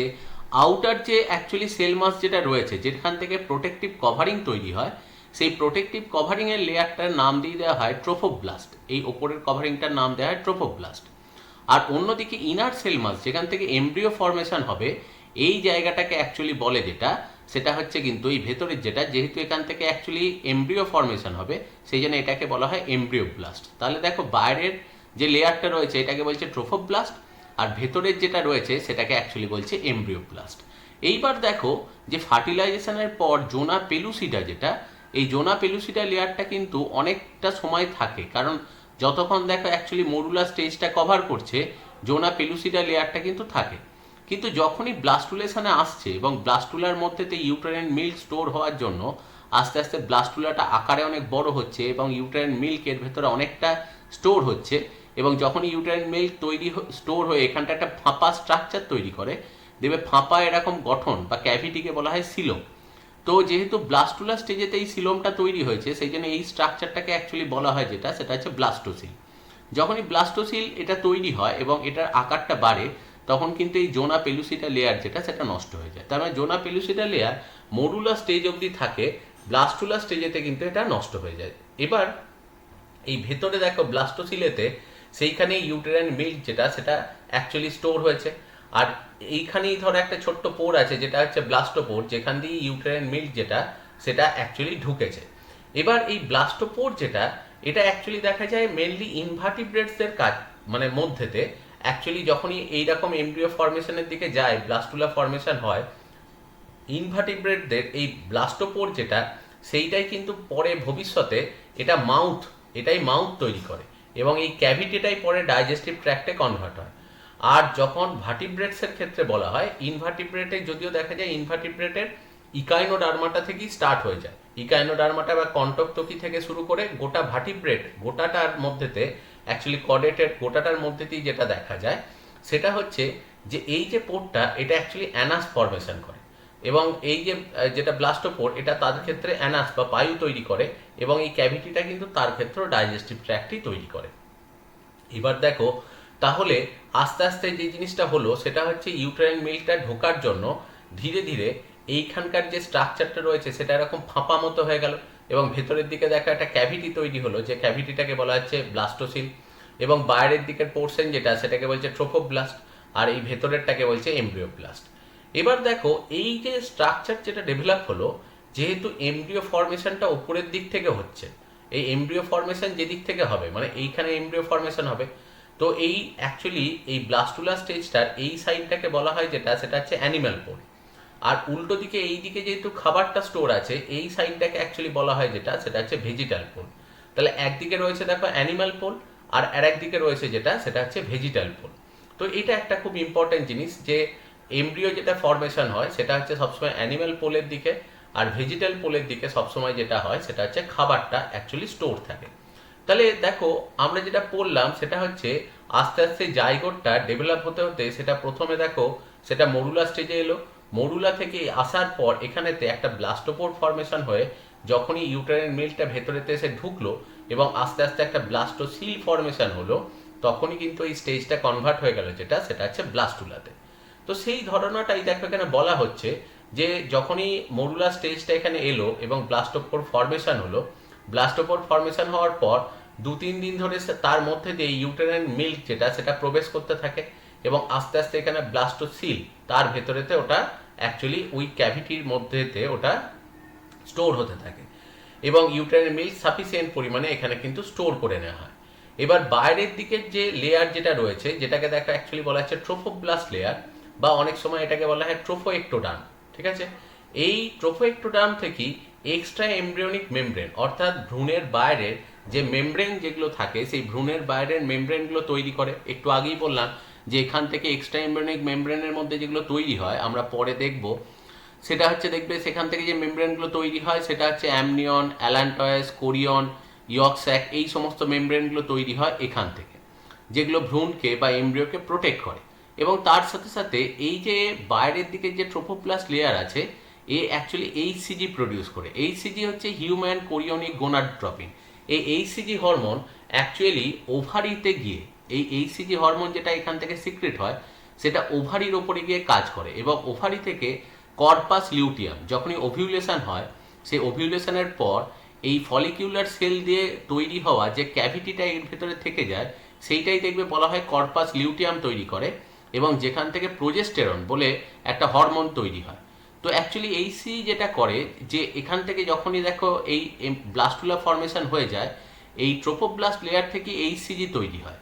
Speaker 1: আউটার যে অ্যাকচুয়ালি সেল মাস যেটা রয়েছে যেখান থেকে প্রোটেক্টিভ কভারিং তৈরি হয়, সেই প্রোটেক্টিভ কভারিংয়ের লেয়ারটার নাম দিয়ে দেওয়া হয় ট্রোফোব্লাস্ট। এই ওপরের কভারিংটার নাম দেওয়া হয় ট্রোফোব্লাস্ট। আর অন্যদিকে ইনার সেল মাস যেখান থেকে এমব্রিও ফর্মেশন হবে, এই জায়গাটাকে অ্যাকচুয়ালি বলে যেটা সেটা হচ্ছে কিন্তু এই ভেতরের যেটা, যেহেতু এখান থেকে অ্যাকচুয়ালি এমব্রিও ফর্মেশন হবে সেই জন্য এটাকে বলা হয় এমব্রিও ব্লাস্ট। তাহলে দেখো বাইরের যে লেয়ারটা রয়েছে এটাকে বলছে ট্রোফোব্লাস্ট আর ভেতরের যেটা রয়েছে সেটাকে অ্যাকচুয়ালি বলছে এমব্রিও ব্লাস্ট। এইবার দেখো যে ফার্টিলাইজেশনের পর জোনা পেলুসিডা যেটা, এই জোনা পেলুসিডা লেয়ারটা কিন্তু অনেকটা সময় থাকে, কারণ যতক্ষণ দেখো অ্যাকচুয়ালি মডুলার স্টেজটা কভার করছে জোনা পেলুসিডা লেয়ারটা কিন্তু থাকে। কিন্তু যখনই ব্লাস্টুলেশনে আসছে এবং ব্লাস্টুলার মধ্যেতে ইউটেরাইন মিল্ক স্টোর হওয়ার জন্য আস্তে আস্তে ব্লাস্টুলাটা আকারে অনেক বড় হচ্ছে এবং ইউটেরাইন মিল্ক এর ভেতরে অনেকটা স্টোর হচ্ছে এবং যখনই ইউটেরাইন মিল্ক স্টোর হয়ে এখানটা একটা ফাঁপা স্ট্রাকচার তৈরি করে দেবে, ফাঁপা এরকম গঠন বা ক্যাভিটিকে বলা হয় সিলোম। তো যেহেতু ব্লাস্টুলা স্টেজেতে এই সিলোমটা তৈরি হয়েছে সেই জন্য এই স্ট্রাকচারটাকে অ্যাকচুয়ালি বলা হয় যেটা সেটা হচ্ছে ব্লাস্টোসিল। যখনই ব্লাস্টোসিল এটা তৈরি হয় এবং এটার আকারটা বাড়ে তখন কিন্তু এই জোনা পেলুসিডা লেয়ার যেটা সেটা নষ্ট হয়ে যায়। তার মানে জোনা পেলুসিডা লেয়ার মডুলার স্টেজ অবধি থাকে, ব্লাস্টুলা স্টেজেতে কিন্তু এটা নষ্ট হয়ে যায়। এবার এই ভেতরে দেখো ব্লাস্টোসিলেতে সেইখানে ইউটেরাইন মিল্ক যেটা সেটা অ্যাকচুয়ালি স্টোর হয়েছে আর এইখানেই ধরো একটা ছোট্ট পোর আছে যেটা হচ্ছে ব্লাস্টোপোর, যেখান দিয়ে ইউটেরাইন মিল্ক যেটা সেটা অ্যাকচুয়ালি ঢুকেছে। এবার এই ব্লাস্টোপোর যেটা এটা অ্যাকচুয়ালি দেখা যায় মেনলি ইনভার্টিব্রেটসদের কাজ মানে মধ্যেতে অ্যাকচুয়ালি যখনই এইরকম এমব্রিও ফর্মেশনের দিকে যায় ব্লাস্টুলা ফর্মেশন হয় ইনভার্টিব্রেটদের এই ব্লাস্টোপোর যেটা, সেইটাই কিন্তু পরে ভবিষ্যতে এটাই মাউথ তৈরি করে এবং এই ক্যাভিটিটাই পরে ডাইজেস্টিভ ট্র্যাক্টে কনভার্ট হয়। আর যখন ভার্টিব্রেটসের ক্ষেত্রে বলা হয়, ইনভার্টিব্রেটে যদিও দেখা যায় ইনভার্টিব্রেটের ইকাইনোডার্মাটা থেকেই স্টার্ট হয়ে যায়। ইকাইনোডার্মাটা বা কন্টকটকি থেকে শুরু করে গোটা ভার্টিব্রেট গোটাটার মধ্যেতে, অ্যাকচুয়ালি কর্ডেটের গোটাটার মধ্যেতেই যেটা দেখা যায় সেটা হচ্ছে যে এই যে পোরটা এটা অ্যাকচুয়ালি অ্যানাস ফরমেশন করে এবং এই যে যেটা ব্লাস্টোপোর এটা তার ক্ষেত্রে অ্যানাস বা পায়ু তৈরি করে এবং এই ক্যাভিটিটা কিন্তু তার ক্ষেত্রেও ডাইজেস্টিভ ট্র্যাক্টই তৈরি করে। এবার দেখো তাহলে আস্তে আস্তে যে জিনিসটা হলো সেটা হচ্ছে ইউটেরাইন মিল্কটা ঢোকার জন্য ধীরে ধীরে এইখানকার যে স্ট্রাকচারটা রয়েছে সেটা এরকম ফাঁপা মতো হয়ে গেল এবং ভেতরের দিকে দেখো একটা ক্যাভিটি তৈরি হলো, যে ক্যাভিটিটাকে বলা হচ্ছে ব্লাস্টোসিল এবং বাইরের দিকের পোর্শন যেটা সেটাকে বলছে ট্রোফোব্লাস্ট আর এই ভেতরেরটাকে বলছে এমব্রিওপ্লাস্ট। এবার দেখো এই যে স্ট্রাকচার যেটা ডেভেলপ হলো, যেহেতু এমব্রিও ফর্মেশনটা উপরের দিক থেকে হচ্ছে, এই এমব্রিও ফর্মেশন যেদিক থেকে হবে মানে এইখানে এমব্রিও ফর্মেশন হবে, তো এই অ্যাকচুয়ালি এই ব্লাস্টুলা স্টেজটার এই সাইডটাকে বলা হয় যেটা সেটা হচ্ছে অ্যানিম্যাল পোল, আর উল্টো দিকে এই দিকে যেহেতু খাবারটা স্টোর আছে এই সাইডটাকে অ্যাকচুয়ালি বলা হয় যেটা সেটা হচ্ছে ভেজিটাল পোল। তাহলে একদিকে রয়েছে দেখো অ্যানিম্যাল পোল আর আরেকদিকে রয়েছে যেটা সেটা হচ্ছে ভেজিটাল পোল। তো এটা একটা খুব ইম্পর্টেন্ট জিনিস যে এমব্রিও যেটা ফর্মেশন হয় সেটা হচ্ছে সবসময় অ্যানিম্যাল পোলের দিকে, আর ভেজিটাল পোলের দিকে সবসময় যেটা হয় সেটা হচ্ছে খাবারটা অ্যাকচুয়ালি স্টোর থাকে। তাহলে দেখো আমরা যেটা পড়লাম সেটা হচ্ছে আস্তে আস্তে জাইগোটটা ডেভেলপ হতে হতে সেটা প্রথমে দেখো সেটা মরুলা স্টেজে এলো, মরুলা থেকে আসার পর এখানেতে একটা ব্লাস্টোপোর ফর্মেশন হয়ে যখনই ইউটেরাইন মিল্কটা ভেতরেতে এসে ঢুকলো এবং আস্তে আস্তে একটা ব্লাস্টোসিল ফর্মেশন হলো, তখনই কিন্তু এই স্টেজটা কনভার্ট হয়ে গেল যেটা সেটা হচ্ছে ব্লাস্টুলাতে। তো সেই ধারণাটাই দেখো এখানে বলা হচ্ছে যে যখনই মরুলা স্টেজটা এখানে এলো এবং ব্লাস্টোপোর ফর্মেশন হলো, ব্লাস্টোপোর ফর্মেশন হওয়ার পর 2-3 দিন ধরে তার মধ্যে দিয়ে ইউটেরাইন মিল্ক যেটা সেটা প্রবেশ করতে থাকে এবং আস্তে আস্তে এখানে ব্লাস্টোসিল তার ভেতরেতে ওটা অ্যাকচুয়ালি ওই ক্যাভিটির মধ্যেতে ওটা স্টোর হতে থাকে এবং ইউটেরাইন মিল্ক সাফিসিয়েন্ট পরিমাণে এখানে কিন্তু স্টোর করে নেওয়া হয়। এবার বাইরের দিকের যে লেয়ার যেটা রয়েছে যেটাকে দেখো অ্যাকচুয়ালি বলা হচ্ছে ট্রোফোব্লাস্ট লেয়ার বা অনেক সময় এটাকে বলা হয় ট্রোফোএক্টোডার্ম, ঠিক আছে। এই ট্রোফোএক্টোডার্ম থেকেই এক্সট্রা এমব্রিয়নিক মেমব্রেন অর্থাৎ ভ্রূণের বাইরের যে মেমব্রেন যেগুলো থাকে সেই ভ্রূণের বাইরের মেমব্রেনগুলো তৈরি করে। একটু আগেই বললাম যে এখান থেকে এক্সট্রা এমব্রিয়নিক মেমব্রেনের মধ্যে যেগুলো তৈরি হয় আমরা পরে দেখব, সেটা হচ্ছে দেখবে সেখান থেকে যে মেমব্রেনগুলো তৈরি হয় সেটা হচ্ছে অ্যামনিয়ন, অ্যালান্টয়েস, কোরিয়ন, ইয়ক স্যাক, এই সমস্ত মেমব্রেনগুলো তৈরি হয় এখান থেকে, যেগুলো ভ্রূণকে বা এমব্রিওকে প্রোটেক্ট করে। এবং তার সাথে সাথে এই যে বাইরের দিকে যে ট্রোফোপ্লাস্ট লেয়ার আছে এ অ্যাকচুয়ালি এইচসিজি প্রডিউস করে। এইচসিজি হচ্ছে হিউম্যান কোরিয়নিক গোনাডোট্রপিন। এই এইচসিজি হরমোন অ্যাকচুয়ালি ওভারিতে গিয়ে এই এইচসিজি হরমোন যেটা এখান থেকে সিক্রেট হয় সেটা ওভারির ওপরে গিয়ে কাজ করে এবং ওভারি থেকে কর্পাস লিউটিয়াম যখনই ওভিউলেশন হয় সেই ওভিউলেশনের পর এই ফলিকিউলার সেল দিয়ে তৈরি হওয়া যে ক্যাভিটিটা এর ভেতরে থেকে যায় সেইটাই দেখবে বলা হয় কর্পাস লিউটিয়াম তৈরি করে এবং যেখান থেকে প্রোজেস্টেরন বলে একটা হরমোন তৈরি হয়। তো অ্যাকচুয়ালি এইসি যেটা করে যে এখান থেকে যখনই দেখো এই ব্লাস্টুলা ফর্মেশন হয়ে যায় এই ট্রোফোব্লাস্ট লেয়ার থেকে এইসিজি তৈরি হয়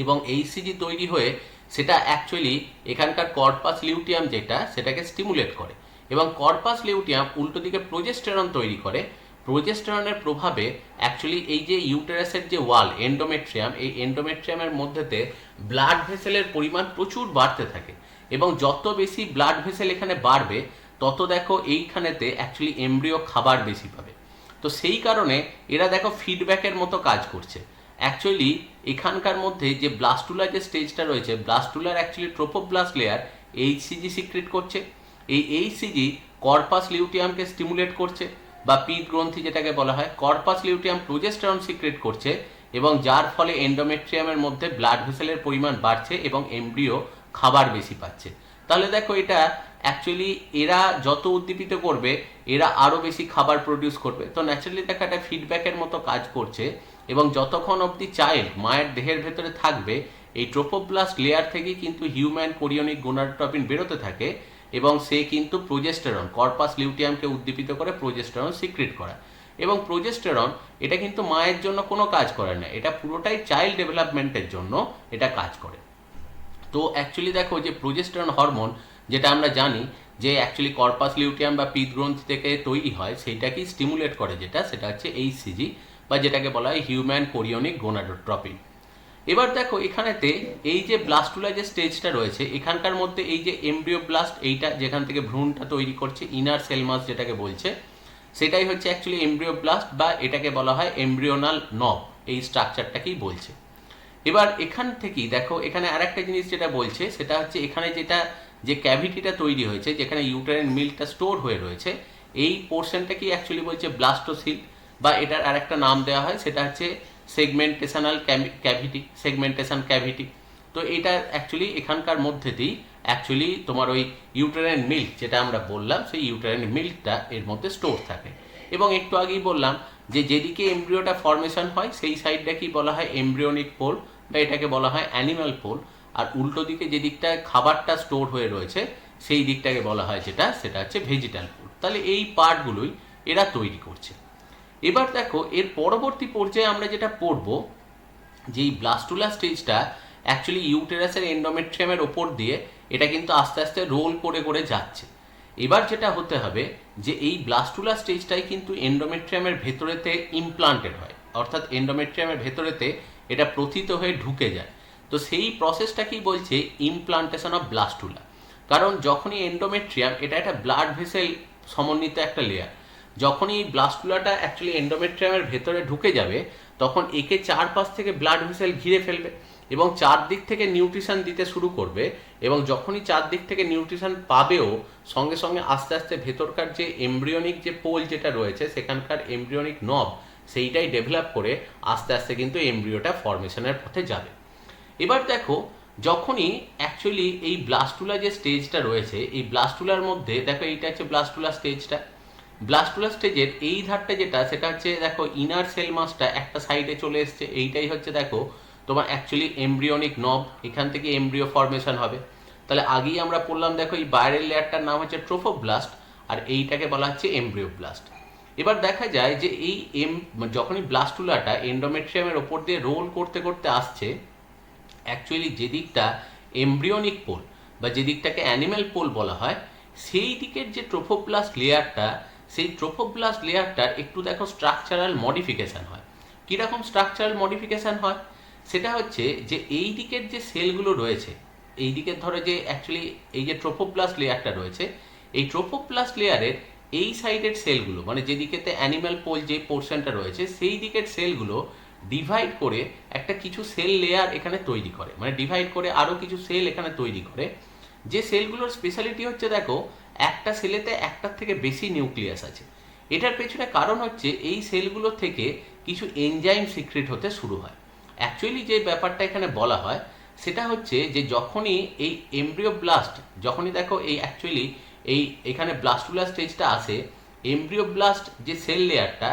Speaker 1: এবং এইসিজি তৈরি হয়ে সেটা অ্যাকচুয়ালি এখানকার কর্পাস লিউটিয়াম যেটা সেটাকে স্টিমুলেট করে এবং কর্পাস লিউটিয়াম উল্টো দিকে প্রোজেস্টেরন তৈরি করে। প্রোজেস্টেরনের প্রভাবে অ্যাকচুয়ালি এই যে ইউটেরাসের যে ওয়াল এন্ডোমেট্রিয়াম, এই এন্ডোমেট্রিয়ামের মধ্যেতে ব্লাড ভেসেলের পরিমাণ প্রচুর বাড়তে থাকে এবং যত বেশি ব্লাড ভেসেল এখানে বাড়বে তত দেখো এইখানেতে অ্যাকচুয়ালি এমব্রিও খাবার বেশি পাবে। তো সেই কারণে এরা দেখো ফিডব্যাকের মতো কাজ করছে। অ্যাকচুয়ালি এখানকার মধ্যে যে ব্লাস্টুলার যে স্টেজটা রয়েছে ব্লাস্টুলার actually trophoblast layer HCG secrete করছে, এই এইচসিজি কর্পাস লিউটিয়ামকে স্টিমুলেট করছে বা পিত গ্রন্থি যেটাকে বলা হয়, কর্পাস লিউটিয়াম প্রোজেস্টেরন সিক্রেট করছে এবং যার ফলে এন্ডোমেট্রিয়ামের মধ্যে ব্লাড ভেসেলের পরিমাণ বাড়ছে এবং এমব্রিও খাবার বেশি পাচ্ছে। তাহলে দেখো এটা অ্যাকচুয়ালি এরা যত উদ্দীপিত করবে এরা আরও বেশি খাবার প্রডিউস করবে, তো ন্যাচারালি দেখো একটা ফিডব্যাকের মতো কাজ করছে এবং যতক্ষণ অবধি চাইল্ড মায়ের দেহের ভেতরে থাকবে এই ট্রোফোব্লাস্ট লেয়ার থেকেই কিন্তু হিউম্যান কোরিয়নিক গোনাডোট্রপিন বেরোতে থাকে এবং সে কিন্তু প্রোজেস্টেরন কর্পাস লিউটিয়ামকে উদ্দীপিত করে প্রোজেস্টেরন সিক্রেট করা এবং প্রোজেস্টেরন এটা কিন্তু মায়ের জন্য কোনো কাজ করে না, এটা পুরোটাই চাইল্ড ডেভেলপমেন্টের জন্য এটা কাজ করে। তো অ্যাকচুয়ালি দেখো যে প্রোজেস্টেরন হরমোন যেটা আমরা জানি যে অ্যাকচুয়ালি কর্পাস লিউটিয়াম বা পিত্তগ্রন্থি থেকে তৈরি হয় সেইটাকেই স্টিমুলেট করে, সেটা হচ্ছে এইচসিজি বা যেটাকে বলা হয় হিউম্যান কোরিওনিক গোনাডোট্রপিন। এবার দেখো এখানেতে এই যে ব্লাস্টুলা যে স্টেজটা রয়েছে এখানকার মধ্যে এই যে এমব্রিও ব্লাস্ট, এইটা যেখান থেকে ভ্রূণটা তৈরি করছে, ইনার সেল মাস যেটাকে বলছে, সেটাই হচ্ছে অ্যাকচুয়ালি এমব্রিও ব্লাস্ট বা এটাকে বলা হয় এমব্রিওনাল নব, এই স্ট্রাকচারটাকেই বলছে। এবার এখান থেকেই দেখো এখানে আরেকটা জিনিস যেটা বলছে সেটা হচ্ছে এখানে যেটা যে ক্যাভিটিটা তৈরি হয়েছে, যেখানে ইউটেরাইন মিল্কটা স্টোর হয়ে রয়েছে, এই পোর্শনটাকেই অ্যাকচুয়ালি বলছে ব্লাস্টোসিল বা এটার আরেকটা নাম দেওয়া হয় সেটা হচ্ছে সেগমেন্টেশনাল ক্যাভিটি, সেগমেন্টেশন ক্যাভিটি। তো এটা অ্যাকচুয়ালি এখানকার মধ্যেতেই অ্যাকচুয়ালি তোমার ওই ইউটেরাইন মিল্ক যেটা আমরা বললাম, সেই ইউটেরাইন মিল্কটা এর মধ্যে স্টোর থাকে। এবং একটু আগেই বললাম যে যেদিকে এমব্রিওটা ফর্মেশন হয় সেই সাইডটাকেই বলা হয় এমব্রিওনিক পোল বা এটাকে বলা হয় অ্যানিমাল পোল, আর উল্টো দিকে যে দিকটায় খাবারটা স্টোর হয়ে রয়েছে সেই দিকটাকে বলা হয় সেটা হচ্ছে ভেজিটাল পোল। তাহলে এই পার্টগুলোই এরা তৈরি করছে। এবার দেখো এর পরবর্তী পর্যায়ে আমরা যেটা পড়ব, যে এই ব্লাস্টুলা স্টেজটা অ্যাকচুয়ালি ইউটেরাসের এন্ডোমেট্রিয়ামের ওপর দিয়ে এটা কিন্তু আস্তে আস্তে রোল করে করে যাচ্ছে। এবার যেটা হতে হবে যে এই ব্লাস্টুলা স্টেজটাই কিন্তু এন্ডোমেট্রিয়ামের ভেতরেতে ইমপ্লান্টেড হয়, অর্থাৎ এন্ডোমেট্রিয়ামের ভেতরেতে এটা প্রথিত হয়ে ঢুকে যায়। তো সেই প্রসেসটাকেই বলছে ইমপ্লান্টেশন অফ ব্লাস্টুলা। কারণ যখনই এন্ডোমেট্রিয়াম, এটা একটা ব্লাড ভেসেল সমন্বিত একটা লেয়ার, যখনই এই ব্লাস্টুলাটা অ্যাকচুয়ালি এন্ডোমেট্রিয়ামের ভেতরে ঢুকে যাবে তখন একে চারপাশ থেকে ব্লাড ভেসেল ঘিরে ফেলবে এবং চারদিক থেকে নিউট্রিশন দিতে শুরু করবে, এবং যখনই চারদিক থেকে নিউট্রিশন পাবেও সঙ্গে সঙ্গে আস্তে আস্তে ভেতরকার যে এমব্রিয়নিক যে পোল যেটা রয়েছে সেখানকার এমব্রিয়নিক নব সেইটাই ডেভেলপ করে আস্তে আস্তে কিন্তু এমব্রিওটা ফর্মেশনের পথে যাবে। এবার দেখো যখনই অ্যাকচুয়ালি এই ব্লাস্টুলা যে স্টেজটা রয়েছে, এই ব্লাস্টুলার মধ্যে দেখো এইটা হচ্ছে ব্লাস্টুলা স্টেজটা। ব্লাস্টুলা স্টেজের এই ধারটা যেটা সেটা হচ্ছে দেখো ইনার সেল মাসটা একটা সাইডে চলে এসছে, এইটাই হচ্ছে দেখো তোমার অ্যাকচুয়ালি এমব্রিয়নিক নব, এখান থেকে এমব্রিও ফর্মেশন হবে। তাহলে আগেই আমরা পড়লাম দেখো এই বাইরের লেয়ারটার নাম হচ্ছে ট্রোফোব্লাস্ট আর এইটাকে বলা হচ্ছে এমব্রিওব্লাস্ট। এবার দেখা যায় যে এই যখনই ব্লাস্টুলাটা এন্ডোমেট্রিয়ামের ওপর দিয়ে রোল করতে করতে আসছে, অ্যাকচুয়ালি যে দিকটা এমব্রিয়নিক পোল বা যে দিকটাকে অ্যানিম্যাল পোল বলা হয়, সেই দিকের যে ট্রোফোব্লাস্ট লেয়ারটা, সেই ট্রোফোব্লাস্ট লেয়ারটার একটু দেখো স্ট্রাকচারাল মডিফিকেশান হয়। কীরকম স্ট্রাকচারাল মডিফিকেশান হয় সেটা হচ্ছে যে এই দিকের যে সেলগুলো রয়েছে, এই দিকের ধরো যে অ্যাকচুয়ালি এই যে ট্রোফোব্লাস্ট লেয়ারটা রয়েছে, এই ট্রোফোব্লাস্ট লেয়ারের এই সাইডের সেলগুলো মানে যেদিকেতে অ্যানিম্যাল পোল যে পোর্শনটা রয়েছে সেই দিকের সেলগুলো ডিভাইড করে একটা কিছু সেল লেয়ার এখানে তৈরি করে, মানে ডিভাইড করে আরও কিছু সেল এখানে তৈরি করে। যে সেলগুলোর স্পেশালিটি হচ্ছে দেখো একটা সেলেতে একটার থেকে বেশি নিউক্লিয়াস আছে। এটার পেছনে কারণ হচ্ছে এই সেলগুলো থেকে কিছু এনজাইম সিক্রেট হতে শুরু হয়। অ্যাকচুয়ালি যে ব্যাপারটা এখানে বলা হয় সেটা হচ্ছে যে যখনই এই এমব্রিওব্লাস্ট, যখনই দেখো এই অ্যাকচুয়ালি এই এখানে ব্লাস্টুলা স্টেজটা আসে, এমব্রিওব্লাস্ট যে সেল লেয়ারটা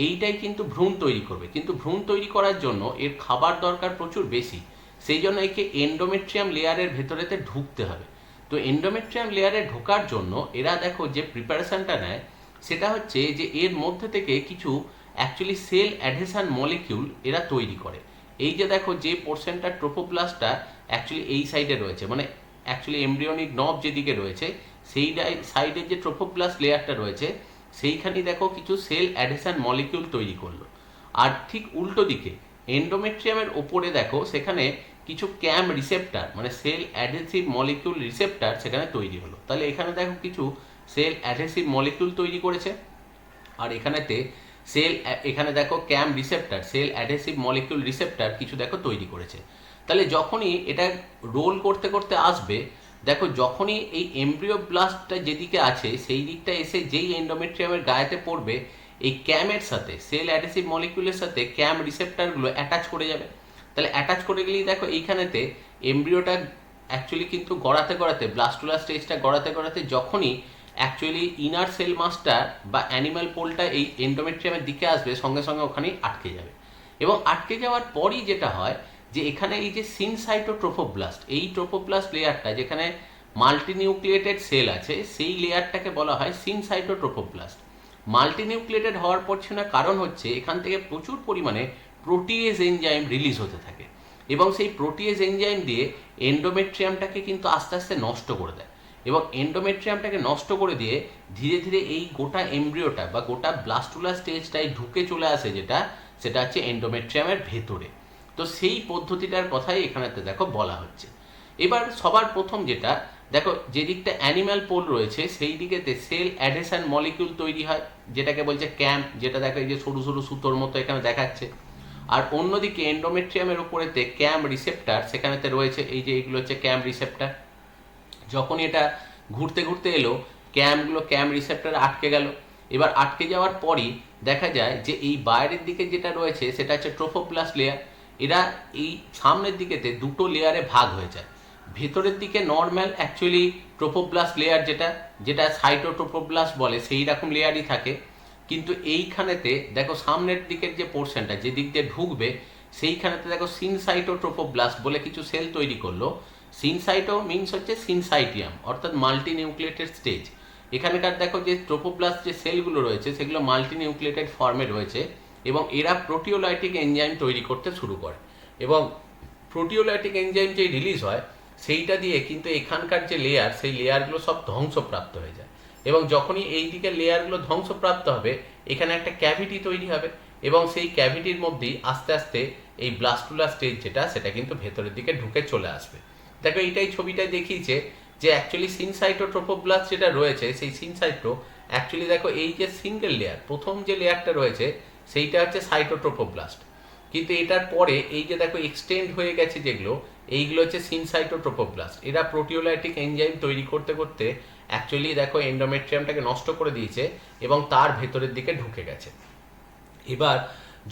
Speaker 1: এইটাই কিন্তু ভ্রূণ তৈরি করবে, কিন্তু ভ্রূণ তৈরি করার জন্য এর খাবার দরকার প্রচুর বেশি, সেই জন্য একে এন্ডোমেট্রিয়াম লেয়ারের ভেতরেতে ঢুকতে হবে। তো এন্ডোমেট্রিয়াম লেয়ারে ঢোকার জন্য এরা দেখো যে প্রিপারেশনটা নেয় সেটা হচ্ছে যে এর মধ্যে থেকে কিছু অ্যাকচুয়ালি সেল অ্যাডহেশন মলিকিউল এরা তৈরি করে। এই যে দেখো যে পোর্শনটা ট্রোফোপ্লাস্টটা অ্যাকচুয়ালি এই সাইডে রয়েছে, মানে অ্যাকচুয়ালি এমব্রিয়নিক নব যেদিকে রয়েছে সেই সাইডের যে ট্রোফোপ্লাস্ট লেয়ারটা রয়েছে সেইখানেই দেখো কিছু সেল অ্যাডহেশন মলিকিউল তৈরি করলো। আর ঠিক উল্টো দিকে এন্ডোমেট্রিয়ামের ওপরে দেখো সেখানে কিছু ক্যাম রিসেপ্টার মানে সেল অ্যাডহেসিভ মলিকিউল রিসেপ্টার সেখানে তৈরি হলো। তাহলে এখানে দেখো কিছু সেল অ্যাডহেসিভ মলিকিউল তৈরি করেছে, আর এখানে দেখো CAM receptor cell adhesive molecule receptor কিছু দেখো তৈরি করেছে। তাহলে যখনই এটা রোল করতে করতে আসবে, দেখো যখনই এই এমব্রিওব্লাস্টটা যেদিকে আছে সেই দিকটা এসে যেই এন্ডোমেট্রিয়ামের গায়েতে পড়বে, এই ক্যামের সাথে সেল অ্যাডহেসিভ মলিকিউলের সাথে ক্যাম রিসেপ্টারগুলো অ্যাটাচ করে যাবে। তাহলে অ্যাটাচ করে গেলেই দেখো এইখানেতে এমব্রিওটা অ্যাকচুয়ালি কিন্তু গড়াতে গড়াতে ব্লাস্টুলা স্টেজটা গড়াতে গড়াতে যখনই অ্যাকচুয়ালি ইনার সেল মাসটা বা অ্যানিম্যাল পোলটা এই এন্ডোমেট্রিয়ামের দিকে আসবে সঙ্গে সঙ্গে ওখানেই আটকে যাবে। এবং আটকে যাওয়ার পরই যেটা হয় যে এখানে এই যে সিনসাইটোট্রোফোব্লাস্ট, এই ট্রোফোব্লাস্ট লেয়ারটা যেখানে মাল্টিনিউক্লিয়েটেড সেল আছে সেই লেয়ারটাকে বলা হয় সিনসাইটোট্রোফোব্লাস্ট। মাল্টিনিউক্লিয়েটেড হওয়ার পেছনে কারণ হচ্ছে এখান থেকে প্রচুর পরিমাণে প্রোটিয়েজ এনজাইম রিলিজ হতে থাকে এবং সেই প্রোটিয়েজ এনজাইম দিয়ে এন্ডোমেট্রিয়ামটাকে কিন্তু আস্তে আস্তে নষ্ট করে দেয়। এবং এন্ডোমেট্রিয়ামটাকে নষ্ট করে দিয়ে ধীরে ধীরে এই গোটা এমব্রিওটা বা গোটা ব্লাস্টুলার স্টেজটাই ঢুকে চলে আসে, সেটা হচ্ছে এন্ডোমেট্রিয়ামের ভেতরে। তো সেই পদ্ধতিটার কথাই এখানেতে দেখো বলা হচ্ছে। এবার সবার প্রথম যেটা দেখো, যে দিকটা অ্যানিম্যাল পোল রয়েছে সেই দিকেতে সেল অ্যাডহেশন মলিকিউল তৈরি হয়, যেটাকে বলছে ক্যাম্প, যেটা দেখো এই যে সরু সরু সুতোর মতো এখানে দেখাচ্ছে। আর অন্যদিকে এন্ডোমেট্রিয়ামের উপরেতে ক্যাম্প রিসেপ্টার সেখানেতে রয়েছে, এই যে এইগুলো হচ্ছে ক্যাম্প রিসেপ্টার। যখন এটা ঘুরতে ঘুরতে এলো, ক্যাম্প রিসেপ্টারে আটকে গেল। এবার আটকে যাওয়ার পরই দেখা যায় যে এই বাইরের দিকে যেটা রয়েছে সেটা হচ্ছে ট্রোফোপ্লাস্ট লেয়ার। এরা এই সামনের দিকেতে দুটো লেয়ারে ভাগ হয়ে যায়। ভেতরের দিকে নর্মাল অ্যাকচুয়ালি ট্রোফোপ্লাস্ট লেয়ার, যেটা সাইটোট্রোফোপ্লাস্ট বলে, সেই রকম লেয়ারই থাকে। কিন্তু এইখানেতে দেখো সামনের দিকের যে পোর্শনটা যে দিক দিয়ে ঢুকবে, সেইখানেতে দেখো সিনসাইটোট্রোফোব্লাস্ট বলে কিছু সেল তৈরি করলো। সিনসাইটো মিনস হচ্ছে সিনসাইটিয়াম, অর্থাৎ মাল্টি নিউক্লিয়েটেড স্টেজ। এখানকার দেখো যে ট্রোফোপ্লাস্ট যে সেলগুলো রয়েছে সেগুলো মাল্টি নিউক্লিয়েটেড ফর্মে রয়েছে, এবং এরা প্রোটিওলাইটিক এনজাইম তৈরি করতে শুরু করে। এবং প্রোটিওলাইটিক এনজাইম যে রিলিজ হয় সেইটা দিয়ে কিন্তু এখানকার যে লেয়ার, সেই লেয়ারগুলো সব ধ্বংসপ্রাপ্ত হয়ে যায়। এবং যখনই এই দিকের লেয়ারগুলো ধ্বংসপ্রাপ্ত হবে, এখানে একটা ক্যাভিটি তৈরি হবে, এবং সেই ক্যাভিটির মধ্যেই আস্তে আস্তে এই ব্লাস্টুলার স্টেজ সেটা কিন্তু ভেতরের দিকে ঢুকে চলে আসবে। দেখো এইটাই ছবিটায় দেখিয়েছে যে অ্যাকচুয়ালি সিনসাইটোট্রোফোব্লাস্ট যেটা রয়েছে, সেই সিনসাইটো অ্যাকচুয়ালি দেখো এই যে সিঙ্গেল লেয়ার, প্রথম যে লেয়ারটা রয়েছে সেইটা হচ্ছে সাইটোট্রোফোব্লাস্ট। কিন্তু এটার পরে এই যে দেখো এক্সটেন্ড হয়ে গেছে যেগুলো, এইগুলো হচ্ছে সিনসাইটোট্রোফোব্লাস্ট। এরা প্রোটিওলাইটিক এনজাইম তৈরি করতে করতে অ্যাকচুয়ালি দেখো এন্ডোমেট্রিয়ামটাকে নষ্ট করে দিয়েছে এবং তার ভেতরের দিকে ঢুকে গেছে। এবার